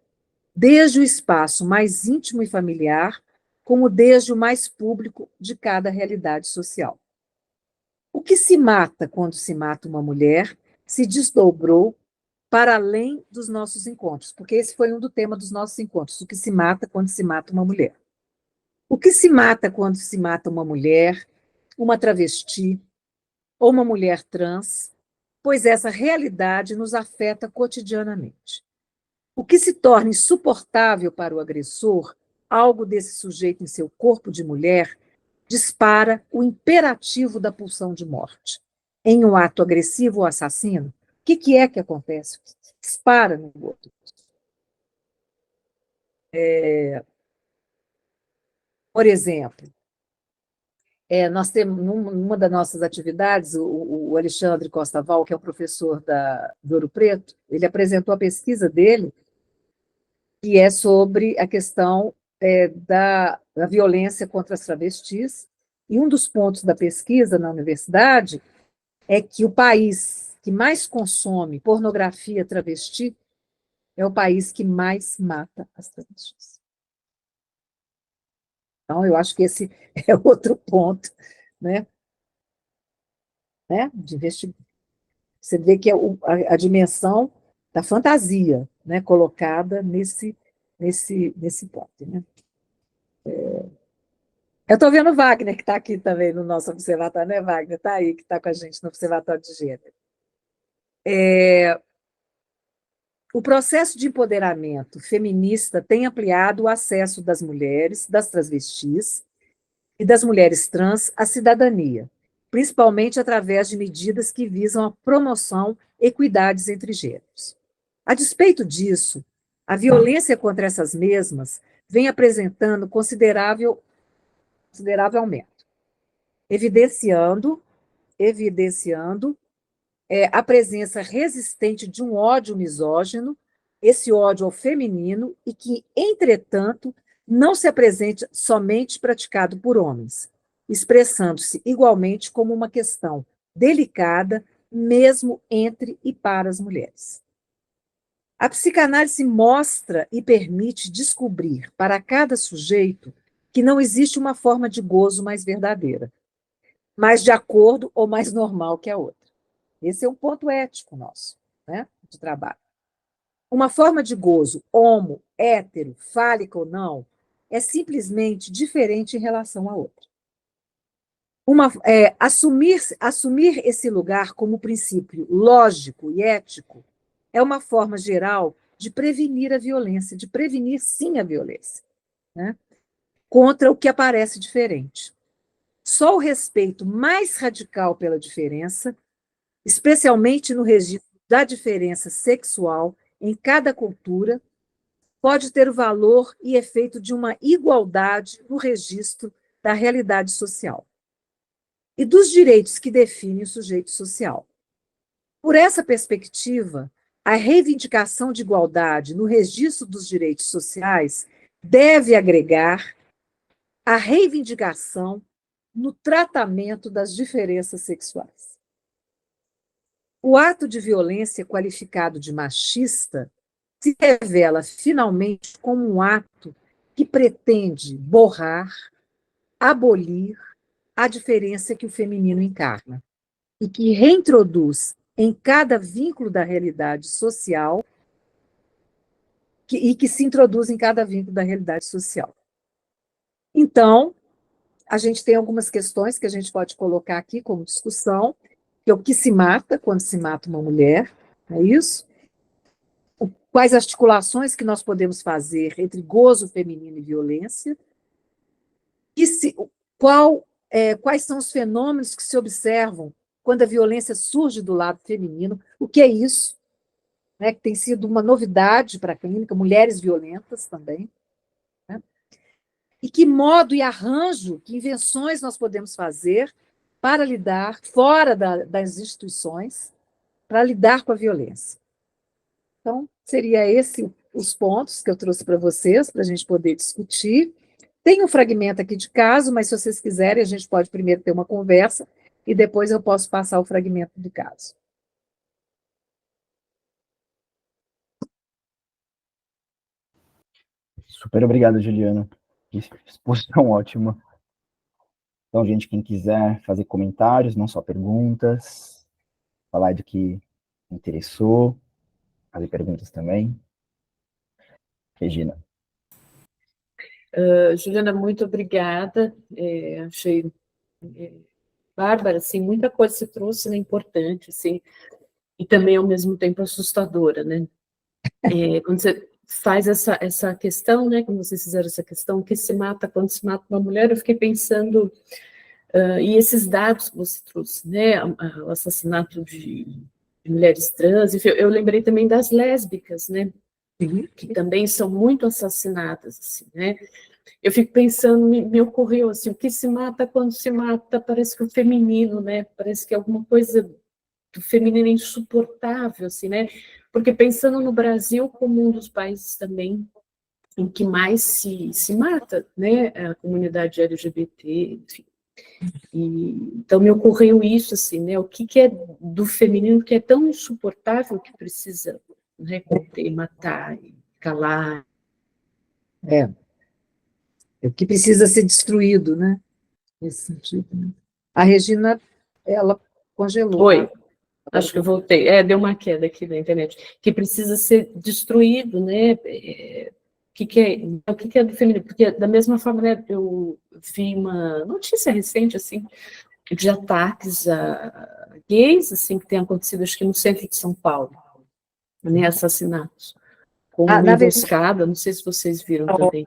desde o espaço mais íntimo e familiar, como desde o mais público de cada realidade social. O que se mata quando se mata uma mulher se desdobrou para além dos nossos encontros, porque esse foi um do tema dos nossos encontros, o que se mata quando se mata uma mulher. O que se mata quando se mata uma mulher, uma travesti ou uma mulher trans, pois essa realidade nos afeta cotidianamente. O que se torna insuportável para o agressor, algo desse sujeito em seu corpo de mulher, dispara o imperativo da pulsão de morte. Em um ato agressivo ou assassino, o que é que acontece? Dispara no outro. Por exemplo, nós temos, numa das nossas atividades, o Alexandre Costa Val, que é um professor do Ouro Preto, ele apresentou a pesquisa dele, que é sobre a questão da violência contra as travestis, e um dos pontos da pesquisa na universidade é que o país que mais consome pornografia travesti é o país que mais mata as travestis. Então, eu acho que esse é outro ponto, né? De investimento. Você vê que é a dimensão da fantasia, né, colocada nesse ponto. Né? Eu estou vendo o Wagner, que está aqui também no nosso observatório, né, Wagner? Está aí, que está com a gente no Observatório de Gênero. O processo de empoderamento feminista tem ampliado o acesso das mulheres, das travestis e das mulheres trans à cidadania, principalmente através de medidas que visam a promoção e equidades entre gêneros. A despeito disso, a violência contra essas mesmas vem apresentando considerável aumento, evidenciando a presença resistente de um ódio misógino, esse ódio ao feminino, e que, entretanto, não se apresenta somente praticado por homens, expressando-se igualmente como uma questão delicada, mesmo entre e para as mulheres. A psicanálise mostra e permite descobrir para cada sujeito que não existe uma forma de gozo mais verdadeira, mais de acordo ou mais normal que a outra. Esse é um ponto ético nosso, né, de trabalho. Uma forma de gozo, homo, hétero, fálica ou não, é simplesmente diferente em relação à outra. Assumir esse lugar como princípio lógico e ético é uma forma geral de prevenir a violência, de prevenir, sim, a violência. Né? contra o que aparece diferente. Só o respeito mais radical pela diferença, especialmente no registro da diferença sexual em cada cultura, pode ter o valor e efeito de uma igualdade no registro da realidade social e dos direitos que definem o sujeito social. Por essa perspectiva, a reivindicação de igualdade no registro dos direitos sociais deve agregar a reivindicação no tratamento das diferenças sexuais. O ato de violência qualificado de machista se revela finalmente como um ato que pretende borrar, abolir a diferença que o feminino encarna e que reintroduz em cada vínculo da realidade social e que se introduz em cada vínculo da realidade social. Então, a gente tem algumas questões que a gente pode colocar aqui como discussão, que é o que se mata quando se mata uma mulher, é isso? Quais articulações que nós podemos fazer entre gozo feminino e violência? Quais são os fenômenos que se observam quando a violência surge do lado feminino? O que é isso? Né, que tem sido uma novidade para a clínica, mulheres violentas também. Né? E que modo e arranjo, que invenções nós podemos fazer para lidar, fora das instituições, para lidar com a violência. Então, seria esse os pontos que eu trouxe para vocês, para a gente poder discutir. Tem um fragmento aqui de caso, mas se vocês quiserem, a gente pode primeiro ter uma conversa e depois eu posso passar o fragmento do caso. Super obrigado, Juliana. Exposição ótima. Então, gente, quem quiser fazer comentários, não só perguntas, falar do que interessou, fazer perguntas também. Regina. Juliana, muito obrigada. Achei, Bárbara, assim, muita coisa se trouxe, né, importante, assim, e também, ao mesmo tempo, assustadora, né? Quando você faz essa questão, né, quando vocês fizeram essa questão, que se mata quando se mata uma mulher, eu fiquei pensando, e esses dados que você trouxe, né, o assassinato de mulheres trans, enfim, eu lembrei também das lésbicas, né, que também são muito assassinadas, assim, né? Eu fico pensando, me ocorreu assim, o que se mata quando se mata, parece que o feminino, né? Parece que alguma coisa do feminino é insuportável, assim, né? Porque pensando no Brasil como um dos países também em que mais se mata, né? A comunidade LGBT, enfim. Então me ocorreu isso, assim, né? O que é do feminino que é tão insuportável que precisa, né, conter, matar, calar. O que precisa ser destruído, né? Nesse sentido. Né? A Regina, ela congelou. Oi, acho que eu voltei. Deu uma queda aqui na internet. Que precisa ser destruído, né? O que é do feminino? Porque, da mesma forma, né, eu vi uma notícia recente, assim, de ataques a gays, assim, que tem acontecido, acho que no centro de São Paulo, né, assassinatos, com uma emboscada, não sei se vocês viram também.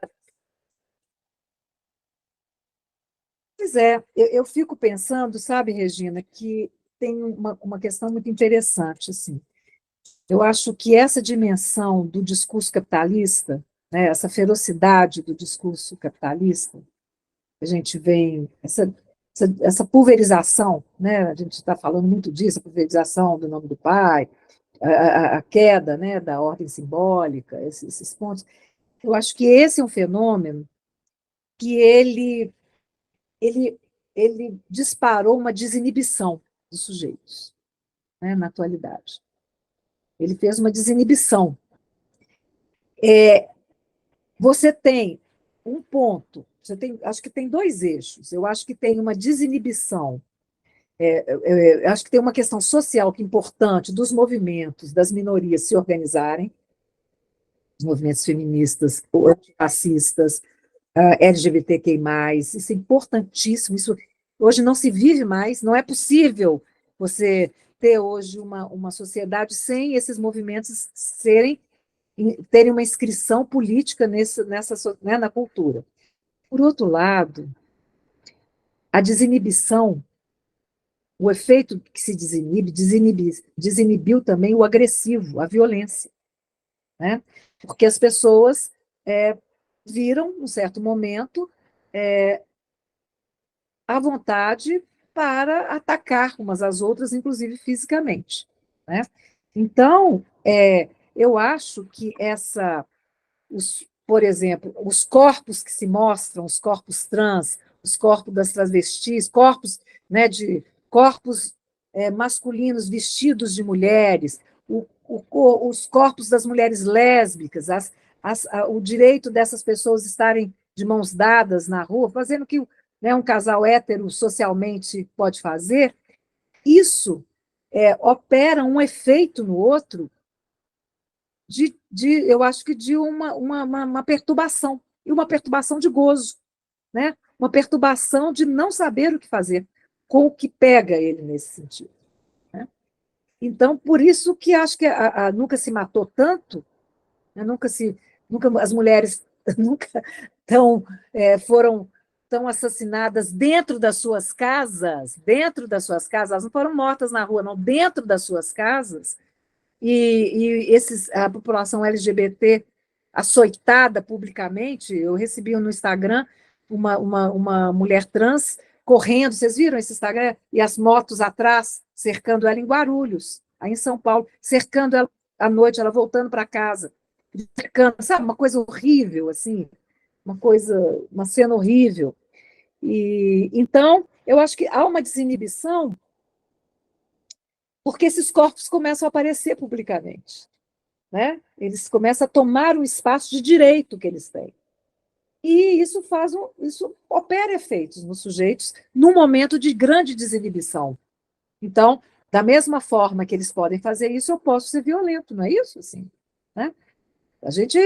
Pois é, eu fico pensando, sabe, Regina, que tem uma questão muito interessante, assim. Eu acho que essa dimensão do discurso capitalista, né, essa ferocidade do discurso capitalista, a gente vem, essa pulverização, né, a gente está falando muito disso, a pulverização do nome do pai, a queda, né, da ordem simbólica, esses pontos. Eu acho que esse é um fenômeno que ele disparou uma desinibição dos sujeitos, né, na atualidade. Ele fez uma desinibição. Você tem um ponto, acho que tem dois eixos. Eu acho que tem uma desinibição, eu acho que tem uma questão social que é importante dos movimentos, das minorias se organizarem, os movimentos feministas, antirracistas, LGBTQI+, isso é importantíssimo, isso hoje não se vive mais, não é possível você ter hoje uma sociedade sem esses movimentos terem uma inscrição política né, na cultura. Por outro lado, a desinibição, o efeito que se desinibiu também o agressivo, a violência, né? Porque as pessoas viram, num certo momento, à vontade para atacar umas às outras, inclusive fisicamente, né? Então, eu acho que por exemplo, os corpos que se mostram, os corpos trans, os corpos das travestis, corpos, né, de corpos masculinos vestidos de mulheres, os corpos das mulheres lésbicas, o direito dessas pessoas estarem de mãos dadas na rua, fazendo o que, né, um casal hétero socialmente pode fazer, isso opera um efeito no outro eu acho que de uma perturbação, e uma perturbação de gozo, né? Uma perturbação de não saber o que fazer com o que pega ele nesse sentido, né? Então, por isso que acho que nunca se matou tanto, né? Nunca as mulheres nunca foram tão assassinadas dentro das suas casas, elas não foram mortas na rua, não, dentro das suas casas, e a população LGBT açoitada publicamente. Eu recebi no Instagram uma mulher trans correndo, vocês viram esse Instagram? E as motos atrás, cercando ela em Guarulhos, aí em São Paulo, cercando ela à noite, ela voltando para casa, cercando, sabe, uma coisa horrível, assim, uma cena horrível. E então, eu acho que há uma desinibição porque esses corpos começam a aparecer publicamente, né? Eles começam a tomar um espaço de direito que eles têm. E isso isso opera efeitos nos sujeitos num momento de grande desinibição. Então, da mesma forma que eles podem fazer isso, eu posso ser violento, não é isso? Assim, né? A gente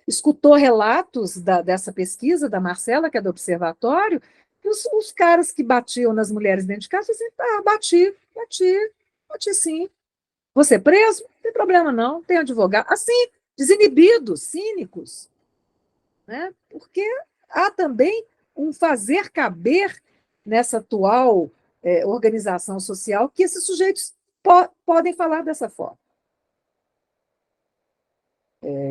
escutou relatos dessa pesquisa da Marcela, que é do Observatório, que os caras que batiam nas mulheres dentro de casa diziam, bati sim. Vou ser preso? Não tem problema não, tem advogado. Assim, desinibidos, cínicos, né? Porque há também um fazer caber nessa atual organização social que esses sujeitos podem falar dessa forma.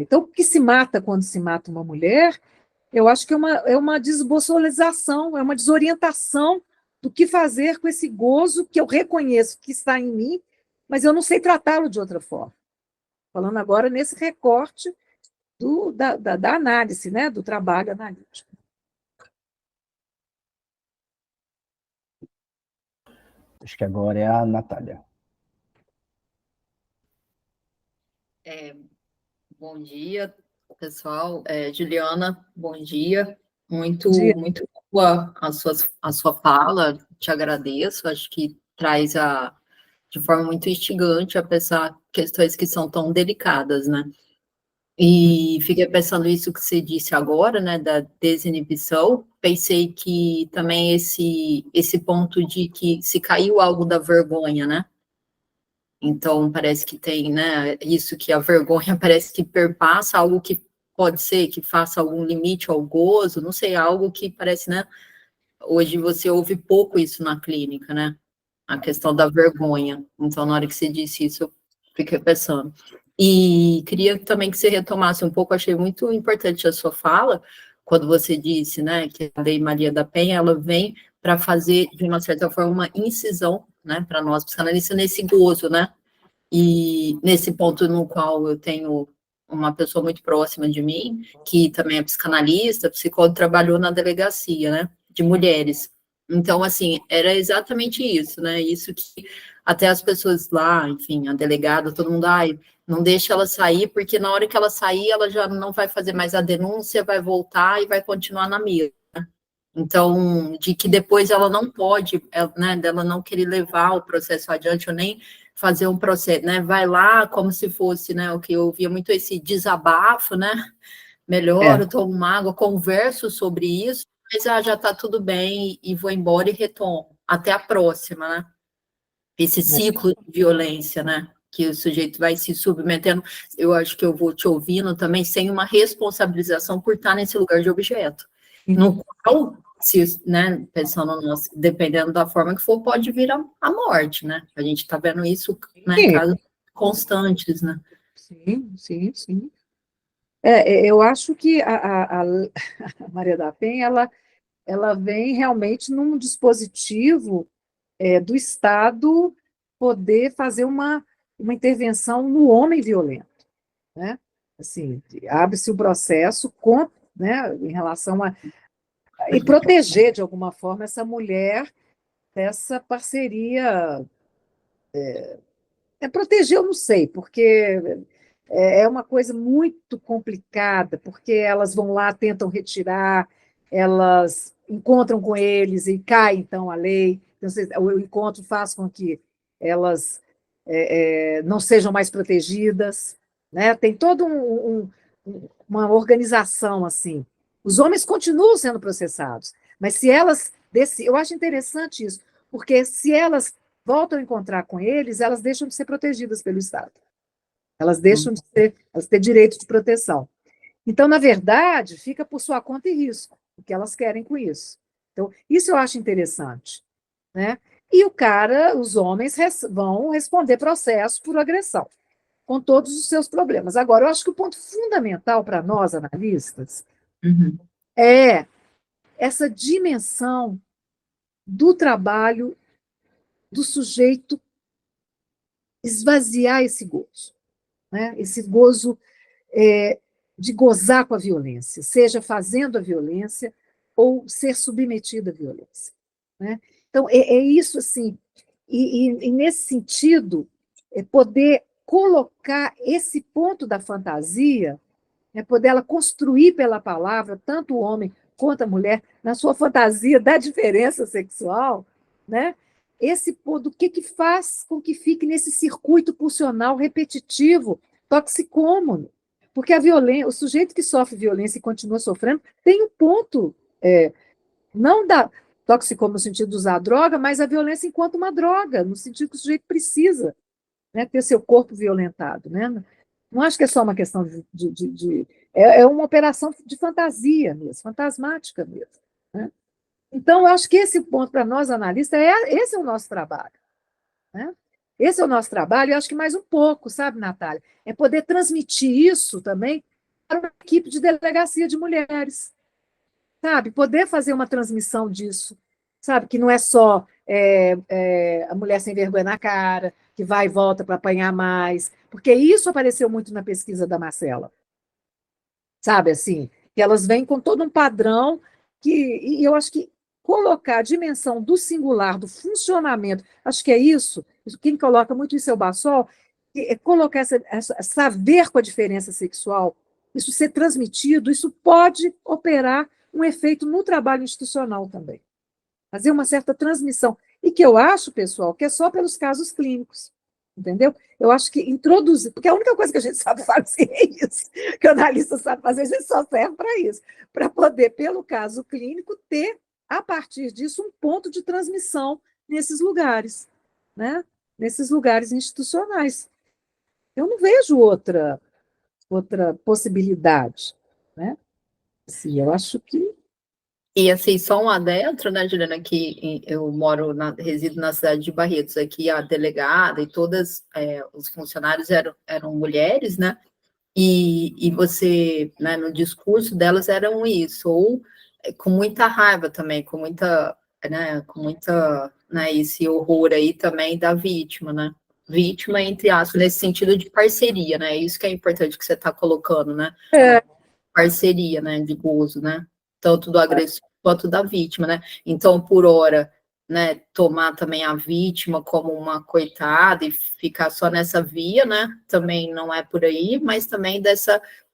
Então, o que se mata quando se mata uma mulher, eu acho que é uma desbossolização, é uma desorientação do que fazer com esse gozo que eu reconheço que está em mim, mas eu não sei tratá-lo de outra forma. Falando agora nesse recorte da análise, né, do trabalho analítico. Acho que agora é a Natália. Bom dia, pessoal. Juliana, bom dia. Muito boa a sua fala, te agradeço. Acho que traz de forma muito instigante a pensar questões que são tão delicadas, né? E fiquei pensando isso que você disse agora, né, da desinibição. Pensei que também esse ponto de que se caiu algo da vergonha, né? Então, parece que tem, né, isso que a vergonha parece que perpassa algo que pode ser que faça algum limite ao gozo, não sei, algo que parece, né, hoje você ouve pouco isso na clínica, né, a questão da vergonha. Então, na hora que você disse isso, eu fiquei pensando. E queria também que você retomasse um pouco, achei muito importante a sua fala, quando você disse, né, que a Lei Maria da Penha, ela vem para fazer, de uma certa forma, uma incisão, né, para nós psicanalistas, nesse gozo, né, e nesse ponto no qual eu tenho uma pessoa muito próxima de mim, que também é psicanalista, psicólogo, trabalhou na delegacia, né, de mulheres. Então, assim, era exatamente isso, né, isso que até as pessoas lá, enfim, a delegada, todo mundo, não deixa ela sair, porque na hora que ela sair, ela já não vai fazer mais a denúncia, vai voltar e vai continuar na mesa. Então, de que depois ela não pode, né, dela não querer levar o processo adiante, ou nem fazer um processo, né, vai lá como se fosse, né, o que eu via muito esse desabafo, né, melhor, eu tomo uma água, converso sobre isso, mas já está tudo bem e vou embora e retomo, até a próxima, né, esse ciclo de violência, né, que o sujeito vai se submetendo. Eu acho que eu vou te ouvindo também sem uma responsabilização por estar nesse lugar de objeto. no qual, se, né, pensando dependendo da forma que for, pode vir a morte, né? A gente está vendo isso, né, casos constantes, né? Sim, sim, sim. Eu acho que a Maria da Penha, ela vem realmente num dispositivo do Estado poder fazer uma intervenção no homem violento, né? Assim, abre-se o processo né, em relação a e proteger de alguma forma essa mulher dessa parceria. Proteger, eu não sei, porque é uma coisa muito complicada, porque elas vão lá, tentam retirar, elas encontram com eles e cai, então, a lei. Então, o encontro faz com que elas não sejam mais protegidas, né? Tem toda uma organização assim. Os homens continuam sendo processados, mas se elas... eu acho interessante isso, porque se elas voltam a encontrar com eles, elas deixam de ser protegidas pelo Estado. Elas deixam de ser, elas têm direito de proteção. Então, na verdade, fica por sua conta e risco, o que elas querem com isso. Então, isso eu acho interessante, né? E os homens vão responder processo por agressão, com todos os seus problemas. Agora, eu acho que o ponto fundamental para nós, analistas, é essa dimensão do trabalho do sujeito esvaziar esse gozo, né? Esse gozo de gozar com a violência, seja fazendo a violência ou ser submetido à violência, né? Então, isso assim, e nesse sentido, poder colocar esse ponto da fantasia, poder ela construir pela palavra, tanto o homem quanto a mulher, na sua fantasia da diferença sexual, né? Esse ponto, o que faz com que fique nesse circuito pulsional repetitivo, toxicômono. Porque a violência, o sujeito que sofre violência e continua sofrendo, tem um ponto, não da toxicômono no sentido de usar droga, mas a violência enquanto uma droga, no sentido que o sujeito precisa, né, ter seu corpo violentado, né? Não acho que é só uma questão é uma operação de fantasia mesmo, fantasmática mesmo, né? Então, eu acho que esse ponto, para nós analistas, esse é o nosso trabalho, né? Esse é o nosso trabalho, e acho que mais um pouco, sabe, Natália? É poder transmitir isso também para uma equipe de delegacia de mulheres, sabe? Poder fazer uma transmissão disso, sabe? Que não é só a mulher sem vergonha na cara, que vai e volta para apanhar mais, porque isso apareceu muito na pesquisa da Marcela, sabe? Assim, que elas vêm com todo um padrão e eu acho que colocar a dimensão do singular, do funcionamento, acho que é isso, quem coloca muito isso é o Bassol, colocar saber com a diferença sexual, isso ser transmitido, isso pode operar um efeito no trabalho institucional também. Fazer uma certa transmissão. E que eu acho, pessoal, que é só pelos casos clínicos. Entendeu? Eu acho que introduzir, porque a única coisa que a gente sabe fazer é isso, que o analista sabe fazer, a gente só serve para isso, para poder, pelo caso clínico, ter, a partir disso, um ponto de transmissão nesses lugares, né? Nesses lugares institucionais. Eu não vejo outra possibilidade, né? Assim, eu acho que... E assim, só um adentro, né, Juliana, que eu resido na cidade de Barretos, aqui a delegada e todas os funcionários eram mulheres, né, e você, né, no discurso delas eram isso, ou com muita raiva também, né, esse horror aí também da vítima, né, vítima, entre aspas, nesse sentido de parceria, né, isso que é importante que você está colocando, né, parceria, né, de gozo, né, tanto do agressor quanto da vítima, né, então, por hora, né, tomar também a vítima como uma coitada e ficar só nessa via, né, também não é por aí, mas também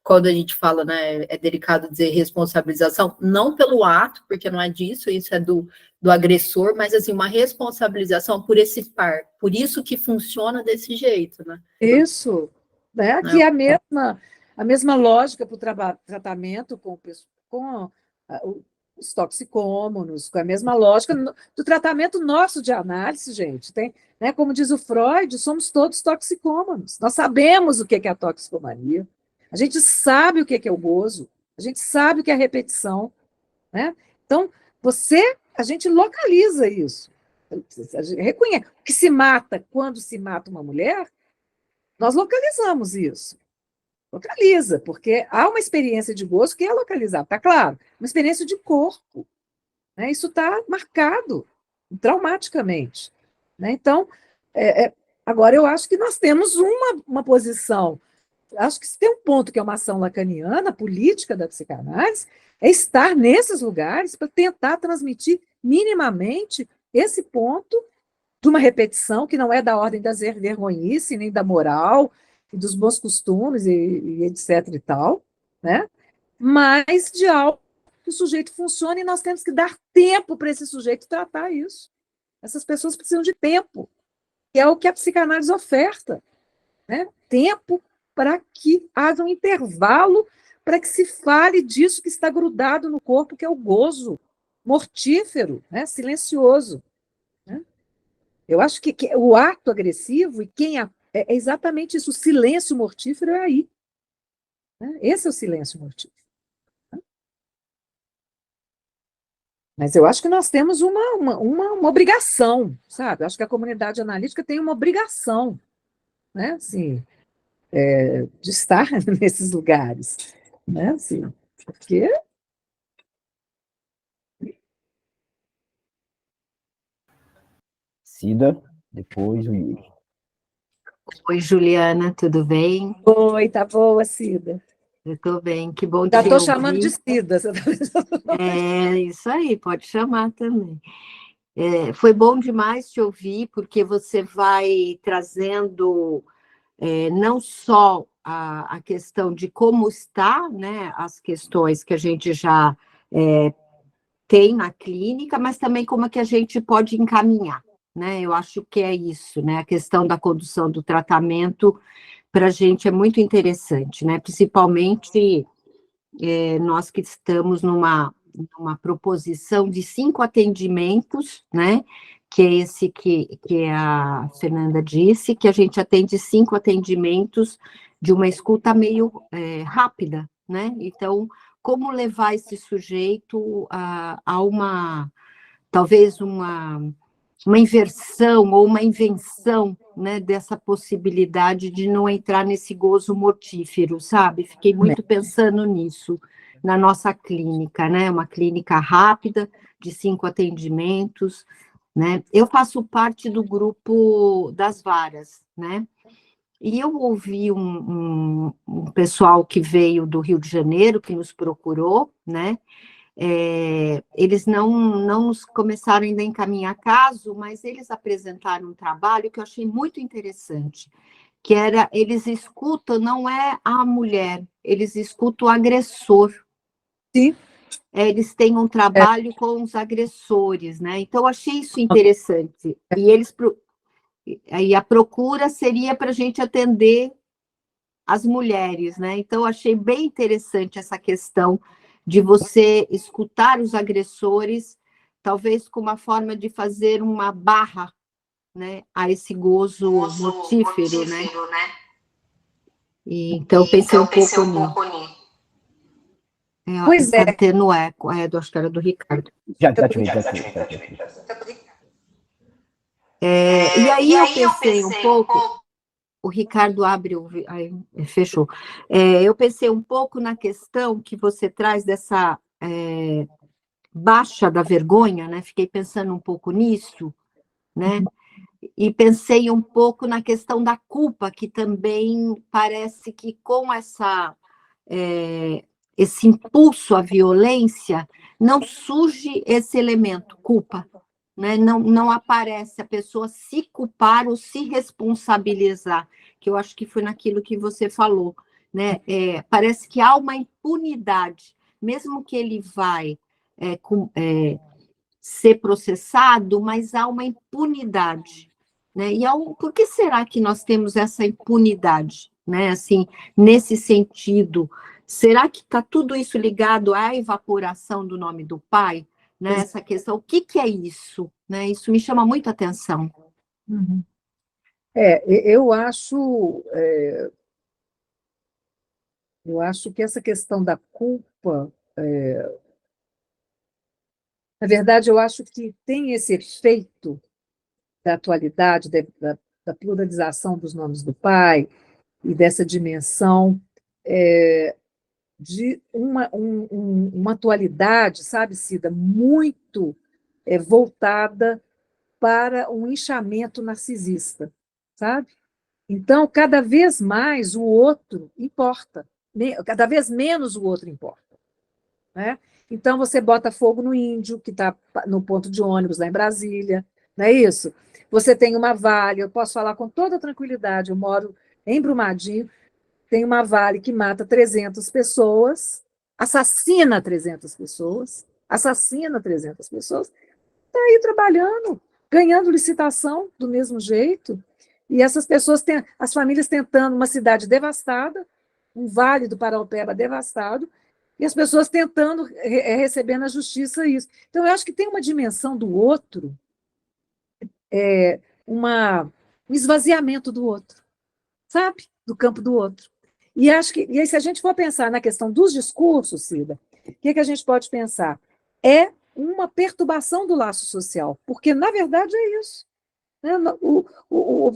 quando a gente fala, né, é delicado dizer responsabilização, não pelo ato, porque não é disso, isso é do agressor, mas, assim, uma responsabilização por esse par, por isso que funciona desse jeito, né. Isso, né, que é a mesma lógica para o tratamento com os toxicômonos, com a mesma lógica do tratamento nosso de análise, gente. Tem, né, como diz o Freud, somos todos toxicômonos. Nós sabemos o que é a toxicomania, a gente sabe o que é o gozo, a gente sabe o que é a repetição, né? Então, a gente localiza isso. A gente reconhece. O que se mata quando se mata uma mulher, nós localizamos isso. Localiza, porque há uma experiência de gozo que é localizada, está claro. Uma experiência de corpo. Né? Isso está marcado traumaticamente. Né? Então, agora eu acho que nós temos uma posição. Acho que se tem um ponto que é uma ação lacaniana, política da psicanálise, é estar nesses lugares para tentar transmitir minimamente esse ponto de uma repetição que não é da ordem da vergonhice, nem da moral, e dos bons costumes, e etc. e tal, né? Mas de algo que o sujeito funcione e nós temos que dar tempo para esse sujeito tratar isso. Essas pessoas precisam de tempo, que é o que a psicanálise oferta, né? Tempo para que haja um intervalo para que se fale disso que está grudado no corpo, que é o gozo mortífero, né? Silencioso. Né? Eu acho que o ato agressivo e é exatamente isso, o silêncio mortífero é aí. Né? Esse é o silêncio mortífero. Mas eu acho que nós temos uma obrigação, sabe? Eu acho que a comunidade analítica tem uma obrigação, né? Assim, de estar nesses lugares, né? Assim, porque Cida, depois o Yuri. Oi, Juliana, tudo bem? oi, tá boa, Cida. Eu estou bem, que bom Já te estou chamando de ouvir. Cida. É isso aí, pode chamar também. Foi bom demais te ouvir, porque você vai trazendo não só a questão de como está, né, as questões que a gente já tem na clínica, mas também como é que a gente pode encaminhar, né? Eu acho que é isso, né? A questão da condução do tratamento para a gente é muito interessante, né? Principalmente nós que estamos numa proposição de 5 atendimentos, né? Que é esse que a Fernanda disse, que a gente atende 5 atendimentos de uma escuta meio rápida, né? Então, como levar esse sujeito a talvez uma inversão ou uma invenção, né, dessa possibilidade de não entrar nesse gozo mortífero, sabe? Fiquei muito pensando nisso na nossa clínica, né? Uma clínica rápida, de 5 atendimentos, né? Eu faço parte do grupo das varas, né? E eu ouvi um pessoal que veio do Rio de Janeiro, que nos procurou, né? Eles não nos começaram ainda a encaminhar caso, mas eles apresentaram um trabalho que eu achei muito interessante, que era, eles escutam, não é a mulher, eles escutam o agressor. Sim. Eles têm um trabalho com os agressores, né? Então, eu achei isso interessante. E a procura seria para a gente atender as mulheres, né? Então, eu achei bem interessante essa questão de você escutar os agressores, talvez com uma forma de fazer uma barra, né, a esse gozo mortífero, né? E, então, eu pensei um pouco nisso. Pois é. Está tendo eco, acho que era do Ricardo. Já ativei. E aí eu pensei um pouco, o Ricardo abre, aí, fechou. Eu pensei um pouco na questão que você traz dessa baixa da vergonha, né? Fiquei pensando um pouco nisso, né? E pensei um pouco na questão da culpa, que também parece que com esse impulso à violência, não surge esse elemento, culpa, né? Não aparece a pessoa se culpar ou se responsabilizar, que eu acho que foi naquilo que você falou, né? Parece que há uma impunidade, mesmo que ele vai ser processado, mas há uma impunidade, né? E por que será que nós temos essa impunidade, né? Assim, nesse sentido, será que está tudo isso ligado à evaporação do nome do pai? Né? Essa questão, o que é isso? Né? Isso me chama muita atenção. Uhum. Eu acho que essa questão da culpa Na verdade, eu acho que tem esse efeito da atualidade, da pluralização dos nomes do pai e dessa dimensão de uma atualidade, sabe, Cida, muito voltada para um inchamento narcisista, sabe? Então, cada vez mais o outro importa, cada vez menos o outro importa, né? Então, você bota fogo no índio, que está no ponto de ônibus lá em Brasília, não é isso? Você tem uma Vale, eu posso falar com toda tranquilidade, eu moro em Brumadinho, tem uma Vale que mata 300 pessoas, assassina 300 pessoas, está aí trabalhando, ganhando licitação do mesmo jeito, e essas pessoas têm, as famílias tentando uma cidade devastada, um vale do Paraopeba devastado, e as pessoas tentando receber na justiça isso. Então, eu acho que tem uma dimensão do outro, um esvaziamento do outro, sabe? Do campo do outro. E acho que, e aí, se a gente for pensar na questão dos discursos, Cida, o que a gente pode pensar? É uma perturbação do laço social, porque, na verdade, é isso. Né?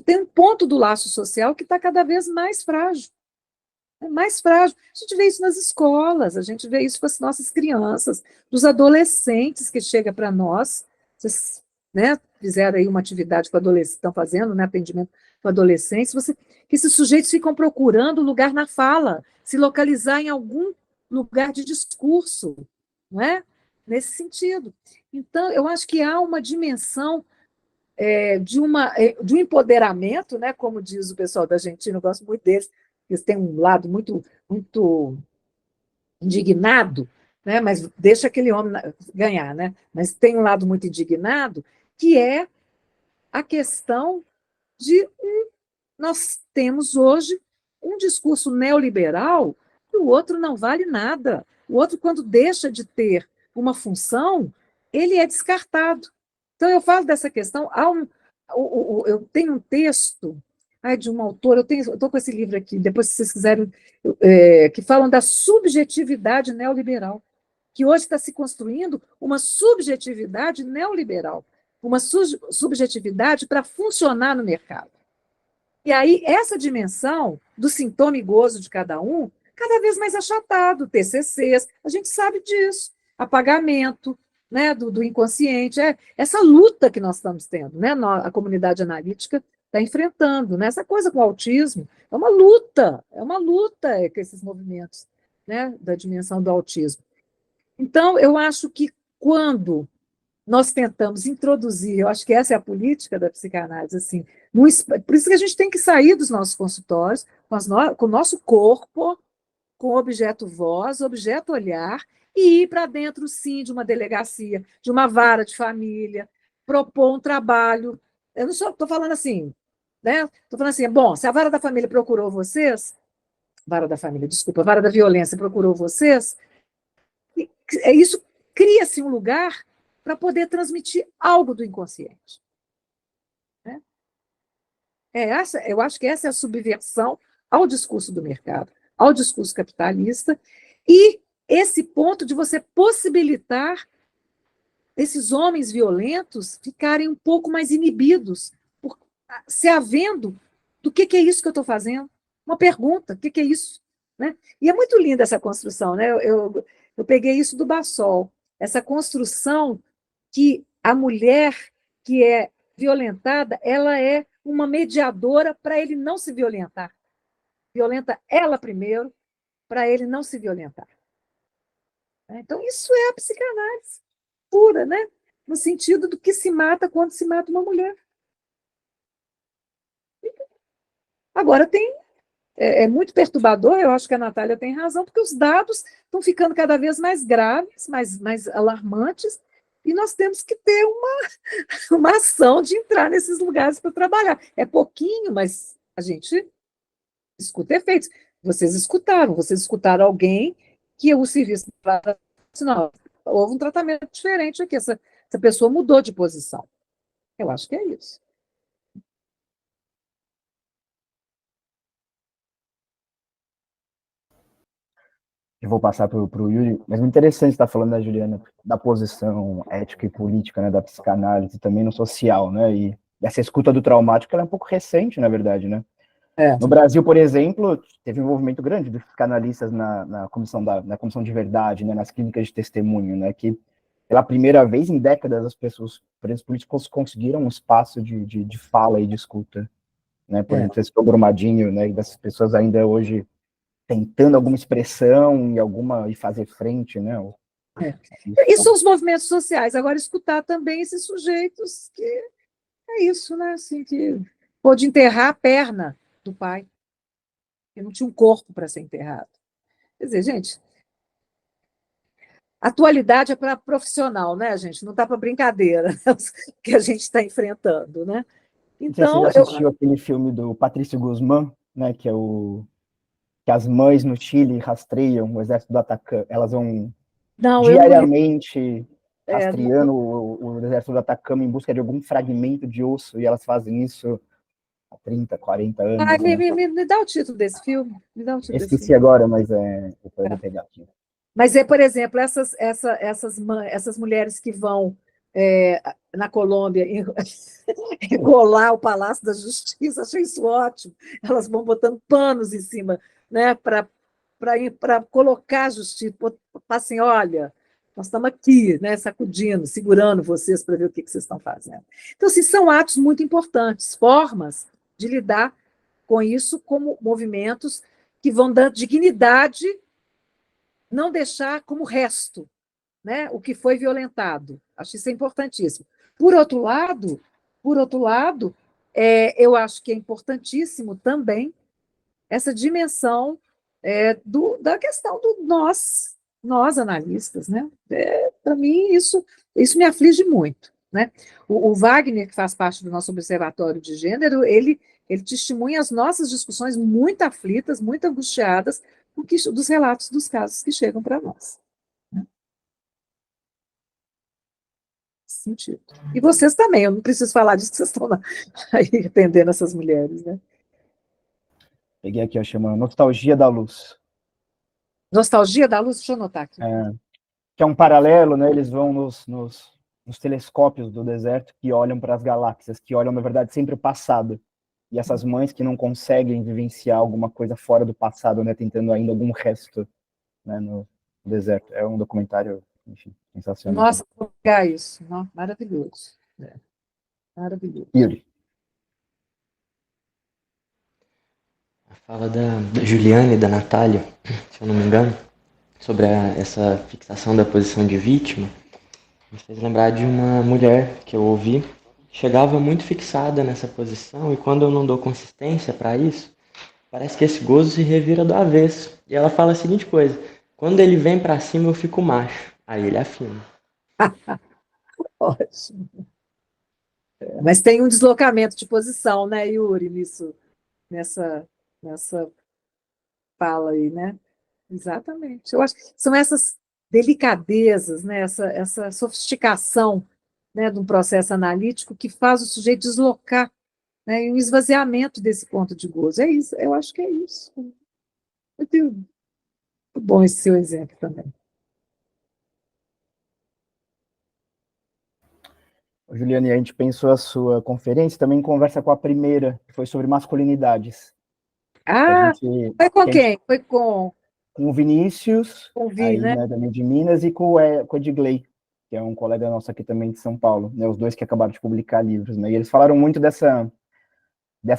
Tem um ponto do laço social que está cada vez mais frágil. É mais frágil. A gente vê isso nas escolas, a gente vê isso com as nossas crianças, dos adolescentes que chegam para nós. Vocês, né, fizeram aí uma atividade com adolescentes, estão fazendo, né, atendimento com adolescentes, que esses sujeitos ficam procurando lugar na fala, se localizar em algum lugar de discurso, não é? Nesse sentido. Então, eu acho que há uma dimensão de um empoderamento, né, como diz o pessoal da Argentina, eu gosto muito deles, eles têm um lado muito, muito indignado, né, mas deixa aquele homem ganhar, né? Mas tem um lado muito indignado, que é a questão de nós temos hoje um discurso neoliberal que o outro não vale nada. O outro, quando deixa de ter uma função, ele é descartado. Então, eu falo dessa questão. Eu tenho um texto de um autor, eu estou com esse livro aqui, depois, se vocês quiserem, que falam da subjetividade neoliberal, que hoje está se construindo uma subjetividade neoliberal, uma subjetividade para funcionar no mercado. E aí, essa dimensão do sintoma e gozo de cada um, cada vez mais achatado, TCCs, a gente sabe disso, apagamento, né, do inconsciente, essa luta que nós estamos tendo, né, a comunidade analítica está enfrentando, né, essa coisa com o autismo, é uma luta com esses movimentos, né, da dimensão do autismo. Então, eu acho que quando nós tentamos introduzir, eu acho que essa é a política da psicanálise, assim, por isso que a gente tem que sair dos nossos consultórios com o nosso corpo, com o objeto voz, objeto olhar, e ir para dentro, sim, de uma delegacia, de uma vara de família, propor um trabalho. Eu não estou falando assim, né? Estou falando assim, bom, se a vara da família procurou vocês, vara da família, desculpa, a vara da violência procurou vocês, isso cria-se um lugar para poder transmitir algo do inconsciente. Né? Eu acho que essa é a subversão ao discurso do mercado, ao discurso capitalista, e esse ponto de você possibilitar esses homens violentos ficarem um pouco mais inibidos, se havendo do que é isso que eu estou fazendo? Uma pergunta, o que é isso? Né? E é muito linda essa construção, né? Eu peguei isso do Bassol, essa construção que a mulher que é violentada, ela é uma mediadora para ele não se violentar. Violenta ela primeiro, para ele não se violentar. Então, isso é a psicanálise pura, né? No sentido do que se mata quando se mata uma mulher. Agora, é muito perturbador, eu acho que a Natália tem razão, porque os dados estão ficando cada vez mais graves, mais alarmantes, e nós temos que ter uma ação de entrar nesses lugares para trabalhar. É pouquinho, mas a gente escuta efeitos. Vocês escutaram alguém que o serviço não, houve um tratamento diferente aqui, essa pessoa mudou de posição. Eu acho que é isso. Eu vou passar para o Yuri, mas é interessante estar falando da Juliana, da posição ética e política, né, da psicanálise, também no social, né, e essa escuta do traumático, ela é um pouco recente, na verdade, né. No Brasil, por exemplo, teve um envolvimento grande dos psicanalistas na comissão de verdade, né, nas clínicas de testemunho, né, que pela primeira vez em décadas as pessoas, presos políticos, conseguiram um espaço de fala e de escuta, né, por exemplo, esse Brumadinho, né, e dessas pessoas ainda hoje tentando alguma expressão e fazer frente, né? E são os movimentos sociais. Agora, escutar também esses sujeitos que é isso, né? Assim, que pôde enterrar a perna do pai, que não tinha um corpo para ser enterrado. Quer dizer, gente, atualidade é para profissional, né, gente? Não está para brincadeira que a gente está enfrentando, né? Então, você Então, já assistiu aquele filme do Patrício Guzmán, né? Que é que as mães no Chile rastreiam o exército do Atacama, elas vão não, eu não li. diariamente Não, rastreando o exército do Atacama em busca de algum fragmento de osso, e elas fazem isso há 30, 40 anos, né? me dá o título desse filme. Me dá o título desse Esqueci filme. agora, mas depois eu vou pegar aqui. Mas por exemplo, essas mulheres que vão na Colômbia enrolar o Palácio da Justiça, achei isso ótimo. Elas vão botando panos em cima, né, para colocar a justiça, para assim, olha, nós estamos aqui, né, sacudindo, segurando vocês para ver o que vocês estão fazendo. Então, assim, são atos muito importantes, formas de lidar com isso como movimentos que vão dando dignidade, não deixar como resto, né, o que foi violentado. Acho isso importantíssimo. Por outro lado, eu acho que é importantíssimo também essa dimensão da questão do nós analistas, né? Para mim, isso me aflige muito. Né? O Wagner, que faz parte do nosso Observatório de Gênero, ele testemunha as nossas discussões muito aflitas, muito angustiadas, dos relatos dos casos que chegam para nós. Né? Nesse sentido. E vocês também, eu não preciso falar disso, que vocês estão aí atendendo essas mulheres. Né? Peguei aqui, ó, chama Nostalgia da Luz. Nostalgia da Luz, deixa eu anotar aqui. Que é um paralelo, né? Eles vão nos telescópios do deserto que olham para as galáxias, que olham, na verdade, sempre o passado. E essas mães que não conseguem vivenciar alguma coisa fora do passado, né? Tentando ainda algum resto, né, no deserto. É um documentário, enfim, sensacional. Nossa, vou pegar isso. Não, maravilhoso. Maravilhoso. Yuri. A fala da Juliana e da Natália, se eu não me engano, sobre essa fixação da posição de vítima, me fez lembrar de uma mulher que eu ouvi, chegava muito fixada nessa posição, e quando eu não dou consistência para isso, parece que esse gozo se revira do avesso. E ela fala a seguinte coisa: quando ele vem para cima eu fico macho, aí ele afina. Ótimo. Mas tem um deslocamento de posição, né, Yuri, nessa fala aí, né? Exatamente. Eu acho que são essas delicadezas, né? essa sofisticação, né, de um processo analítico que faz o sujeito deslocar, né, e um esvaziamento desse ponto de gozo. É isso, eu acho que é isso. Muito bom esse seu exemplo também. Juliane, a gente pensou a sua conferência também em conversa com a primeira, que foi sobre masculinidades. Foi com quem? Foi com o Vinícius, com o Vi, aí, né? também de Minas, e com o Edgley, que é um colega nosso aqui também de São Paulo, né, os dois que acabaram de publicar livros, né, e eles falaram muito dessa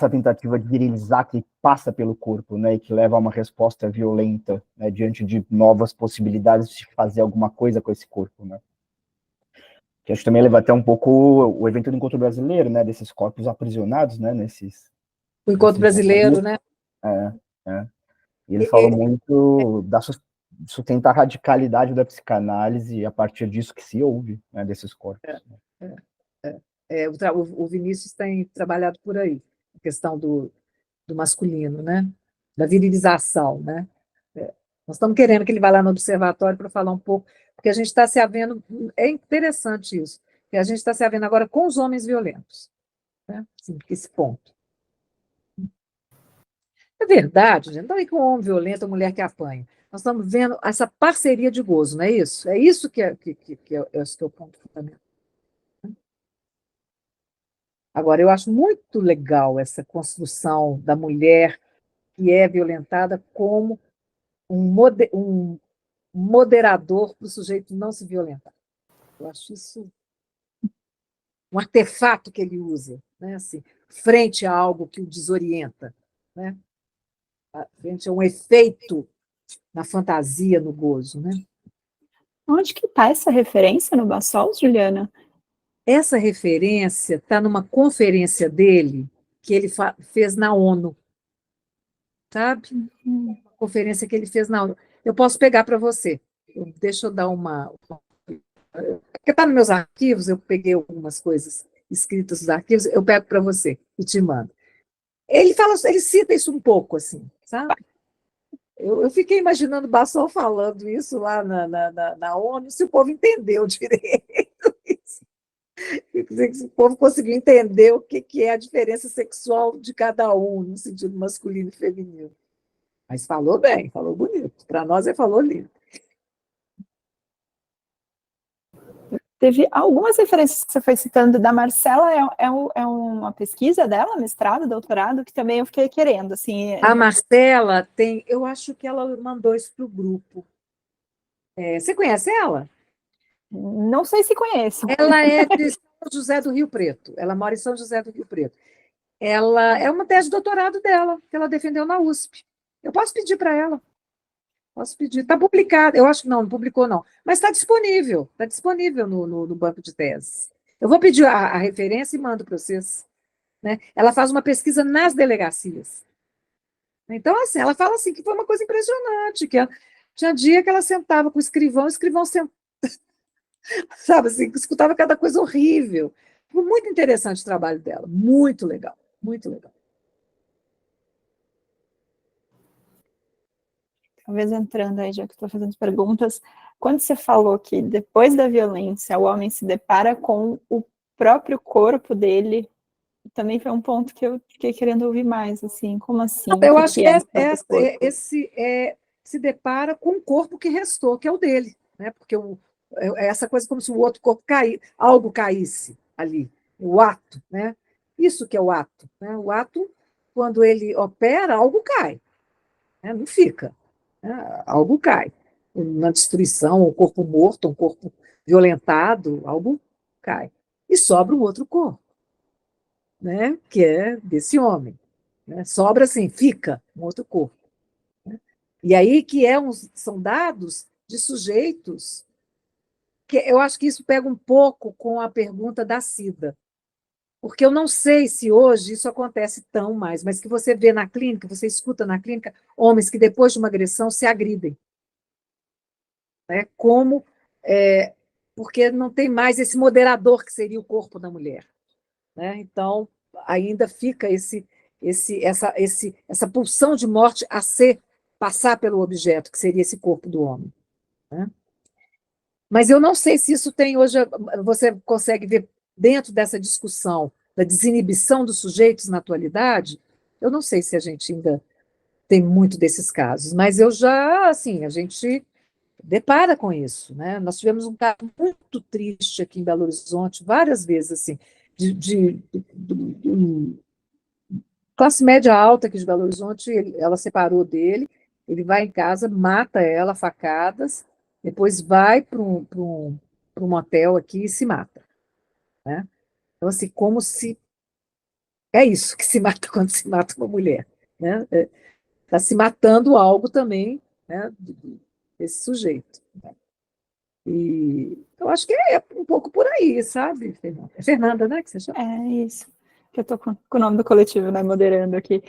tentativa de virilizar que passa pelo corpo, né, e que leva a uma resposta violenta, né, diante de novas possibilidades de fazer alguma coisa com esse corpo, né. Que acho que também leva até um pouco o evento do Encontro Brasileiro, né, desses corpos aprisionados, né, o Encontro Brasileiro, né? E eles falam muito da sustentar a radicalidade da psicanálise e a partir disso que se ouve, né, desses corpos. O Vinícius tem trabalhado por aí, a questão do masculino, né? Da virilização, né? Nós estamos querendo que ele vá lá no observatório para falar um pouco, porque a gente está se havendo, é interessante isso, que a gente está se havendo agora com os homens violentos, né? Assim, esse ponto. É verdade, gente, não é com um homem violento, a mulher que apanha. Nós estamos vendo essa parceria de gozo, não é isso? É isso que é o ponto fundamental. Agora, eu acho muito legal essa construção da mulher que é violentada como um moderador para o sujeito não se violentar. Eu acho isso um artefato que ele usa, né? Assim, frente a algo que o desorienta, né? Frente a um efeito na fantasia, no gozo, né? Onde que está essa referência no Bassols, Juliana? Essa referência está numa conferência dele que ele fez na ONU, sabe? Uma conferência que ele fez na ONU. Eu posso pegar para você. Deixa eu dar uma... Porque está nos meus arquivos, eu peguei algumas coisas escritas nos arquivos, eu pego para você e te mando. Ele cita isso um pouco, assim, sabe? Eu fiquei imaginando o Bassol falando isso lá na ONU, se o povo entendeu direito isso. Se o povo conseguiu entender o que é a diferença sexual de cada um, no sentido masculino e feminino. Mas falou bem, falou bonito. Para nós, ele falou lindo. Teve algumas referências que você foi citando da Marcela, é uma pesquisa dela, mestrado, doutorado, que também eu fiquei querendo, assim... A Marcela tem... Eu acho que ela mandou isso para o grupo. Você conhece ela? Não sei se conheço. Ela é de São José do Rio Preto. Ela mora em São José do Rio Preto. Ela é uma tese de doutorado dela, que ela defendeu na USP. Eu posso pedir para ela. Posso pedir. Está publicado. Eu acho que não publicou, não. Mas está disponível. Está disponível no banco de teses. Eu vou pedir a referência e mando para vocês. Né? Ela faz uma pesquisa nas delegacias. Então, assim, ela fala assim, que foi uma coisa impressionante, que tinha dia que ela sentava com o escrivão sentava, sabe, assim, escutava cada coisa horrível. Foi muito interessante o trabalho dela, muito legal, muito legal. Talvez entrando aí, já que estou fazendo perguntas, quando você falou que depois da violência o homem se depara com o próprio corpo dele, também foi um ponto que eu fiquei querendo ouvir mais, assim, como assim? Eu acho que se depara com o corpo que restou, que é o dele, né? Porque essa coisa como se o outro corpo algo caísse ali, o ato, né? Isso que é o ato, né? O ato, quando ele opera, algo cai, né? Não fica, né? Algo cai. Na destruição, um corpo morto, um corpo violentado, algo cai. E sobra um outro corpo, né? Que é desse homem. Né? Sobra assim, fica um outro corpo. Né? E aí que são dados de sujeitos que eu acho que isso pega um pouco com a pergunta da Cida, porque eu não sei se hoje isso acontece tão mais, mas que você vê na clínica, você escuta na clínica, homens que depois de uma agressão se agridem. Né? Porque não tem mais esse moderador que seria o corpo da mulher. Né? Então, ainda fica essa pulsão de morte a passar pelo objeto, que seria esse corpo do homem. Né? Mas eu não sei se isso tem hoje, você consegue ver dentro dessa discussão da desinibição dos sujeitos na atualidade, eu não sei se a gente ainda tem muito desses casos, mas a gente depara com isso. Né? Nós tivemos um caso muito triste aqui em Belo Horizonte, várias vezes, assim, de classe média alta aqui de Belo Horizonte, ela separou dele, ele vai em casa, mata ela, facadas, depois vai para um motel aqui e se mata. Né? Então, assim, como se... É isso que se mata quando se mata uma mulher. Né? Está se matando algo também, né, desse sujeito. Né? E eu acho que é um pouco por aí, sabe, Fernanda? É Fernanda, né, que você chama? É isso, que eu estou com o nome do coletivo, né, moderando aqui.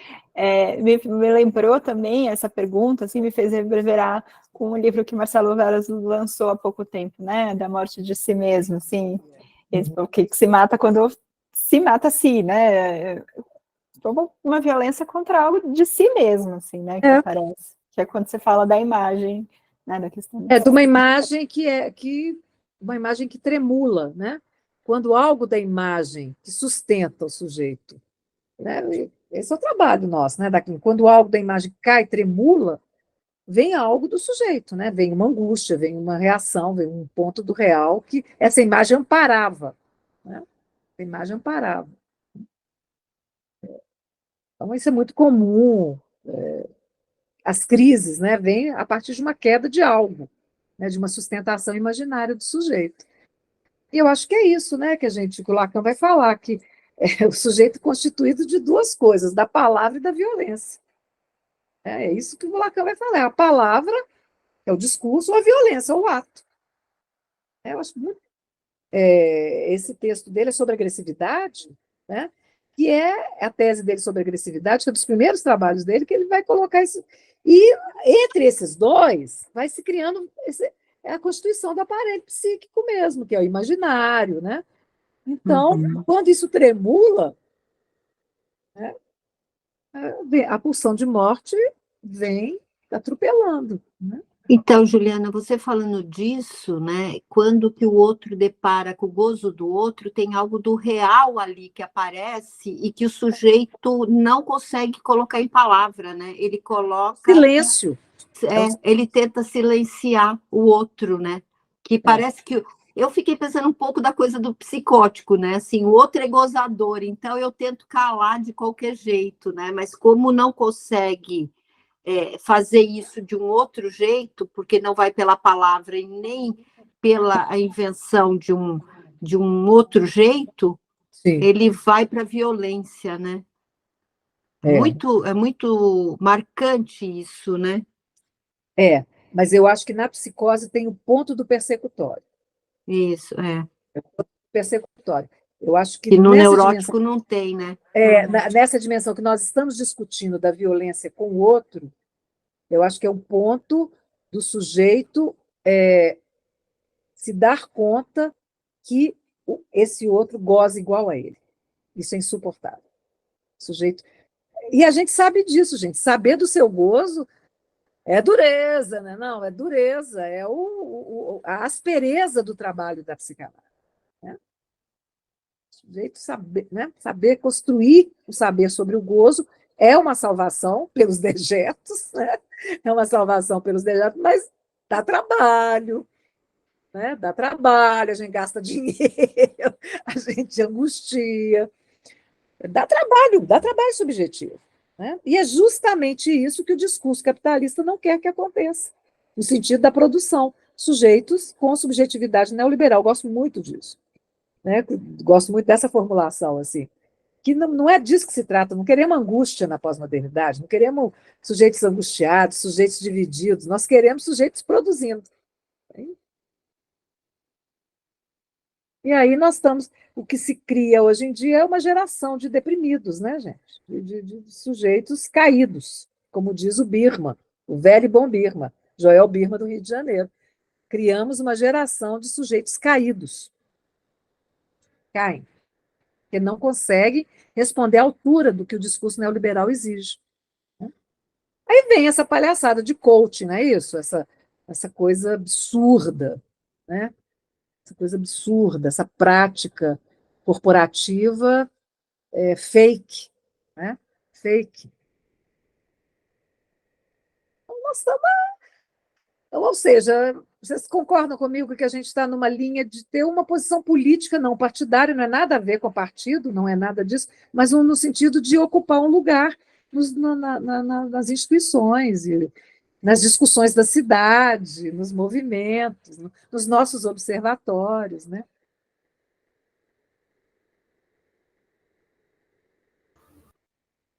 Me lembrou também essa pergunta, assim, me fez reverberar com um livro que Marcelo Veras lançou há pouco tempo, né, da morte de si mesmo, assim, o que se mata quando se mata a si, né, uma violência contra algo de si mesmo, assim, né, que aparece, que é quando você fala da imagem, né, da questão... De uma imagem uma imagem que tremula, né? Quando algo da imagem que sustenta o sujeito, né? Esse é o trabalho nosso, né? Quando algo da imagem cai, tremula, vem algo do sujeito, né? Vem uma angústia, vem uma reação, vem um ponto do real que essa imagem amparava, né? A imagem amparava. Então, isso é muito comum. As crises, né, vêm a partir de uma queda de algo, né, de uma sustentação imaginária do sujeito. E eu acho que é isso, né, que o Lacan vai falar, que é o sujeito constituído de duas coisas, da palavra e da violência. É isso que o Lacan vai falar. A palavra é o discurso, ou a violência, ou o ato. Eu acho muito. Esse texto dele é sobre agressividade, né? Que é a tese dele sobre agressividade, que é um dos primeiros trabalhos dele, que ele vai colocar isso. E entre esses dois, vai se criando a constituição do aparelho psíquico mesmo, que é o imaginário, né? Então, quando isso tremula, né, a pulsão de morte vem atropelando, né? Então, Juliana, você falando disso, né? Quando que o outro depara com o gozo do outro, tem algo do real ali que aparece e que o sujeito não consegue colocar em palavra, né? Ele coloca... Silêncio. Ele tenta silenciar o outro, né? Que parece que... Eu fiquei pensando um pouco da coisa do psicótico, né? Assim, o outro é gozador, então eu tento calar de qualquer jeito, né? Mas como não consegue... fazer isso de um outro jeito, porque não vai pela palavra e nem pela invenção de um outro jeito, Sim. ele vai para a violência, né? É muito marcante isso, né? Mas eu acho que na psicose tem o ponto do persecutório. Isso, Persecutório. Eu acho que E no nessa neurótico dimensão, não tem, né? nessa dimensão que nós estamos discutindo da violência com o outro, eu acho que é o ponto do sujeito se dar conta que esse outro goza igual a ele. Isso é insuportável. Sujeito. E a gente sabe disso, gente. Saber do seu gozo é dureza, né? Não, é dureza, é a aspereza do trabalho da psicanálise. Né? O sujeito saber, né? Saber construir o saber sobre o gozo é uma salvação pelos dejetos, né? É uma salvação pelos dejetos, mas dá trabalho, né? Dá trabalho, a gente gasta dinheiro, a gente angustia, dá trabalho subjetivo. Né? E é justamente isso que o discurso capitalista não quer que aconteça, no sentido da produção. Sujeitos com subjetividade neoliberal. Gosto muito disso. Né? Gosto muito dessa formulação, assim. Que não é disso que se trata. Não queremos angústia na pós-modernidade, não queremos sujeitos angustiados, sujeitos divididos. Nós queremos sujeitos produzindo. E aí nós estamos... O que se cria hoje em dia é uma geração de deprimidos, né, gente? De sujeitos caídos, como diz o Birman, o velho e bom Birman, Joel Birman, do Rio de Janeiro. Criamos uma geração de sujeitos caídos. Caem. Que não conseguem responder à altura do que o discurso neoliberal exige. Aí vem essa palhaçada de coaching, não é isso? Essa coisa absurda, né? Essa coisa absurda, essa prática corporativa fake, né? Fake. Então, nós estamos, ou seja, vocês concordam comigo que a gente está numa linha de ter uma posição política não partidária, não é nada a ver com partido, não é nada disso, mas no sentido de ocupar um lugar nas instituições, e nas discussões da cidade, nos movimentos, nos nossos observatórios, né?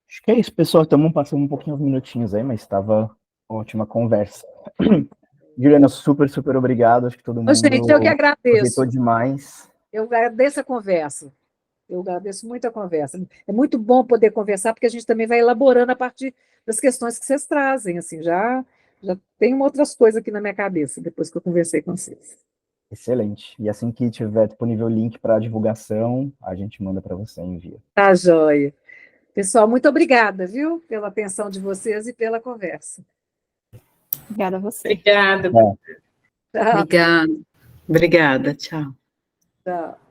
Acho que é isso, pessoal. Estamos passando um pouquinho, uns minutinhos aí, mas estava ótima conversa. Juliana, super, super obrigado. Acho que todo mundo Gente, eu que agradeço. aproveitou demais. Eu agradeço a conversa. Eu agradeço muito a conversa. É muito bom poder conversar, porque a gente também vai elaborando a partir das questões que vocês trazem. Assim, já tem outras coisas aqui na minha cabeça, depois que eu conversei com vocês. Excelente. E assim que tiver disponível o link para a divulgação, a gente manda para você, envia. Tá, joia. Pessoal, muito obrigada, viu, pela atenção de vocês e pela conversa. Obrigada a você. Obrigada. Tchau. Obrigada. Tchau. Tchau.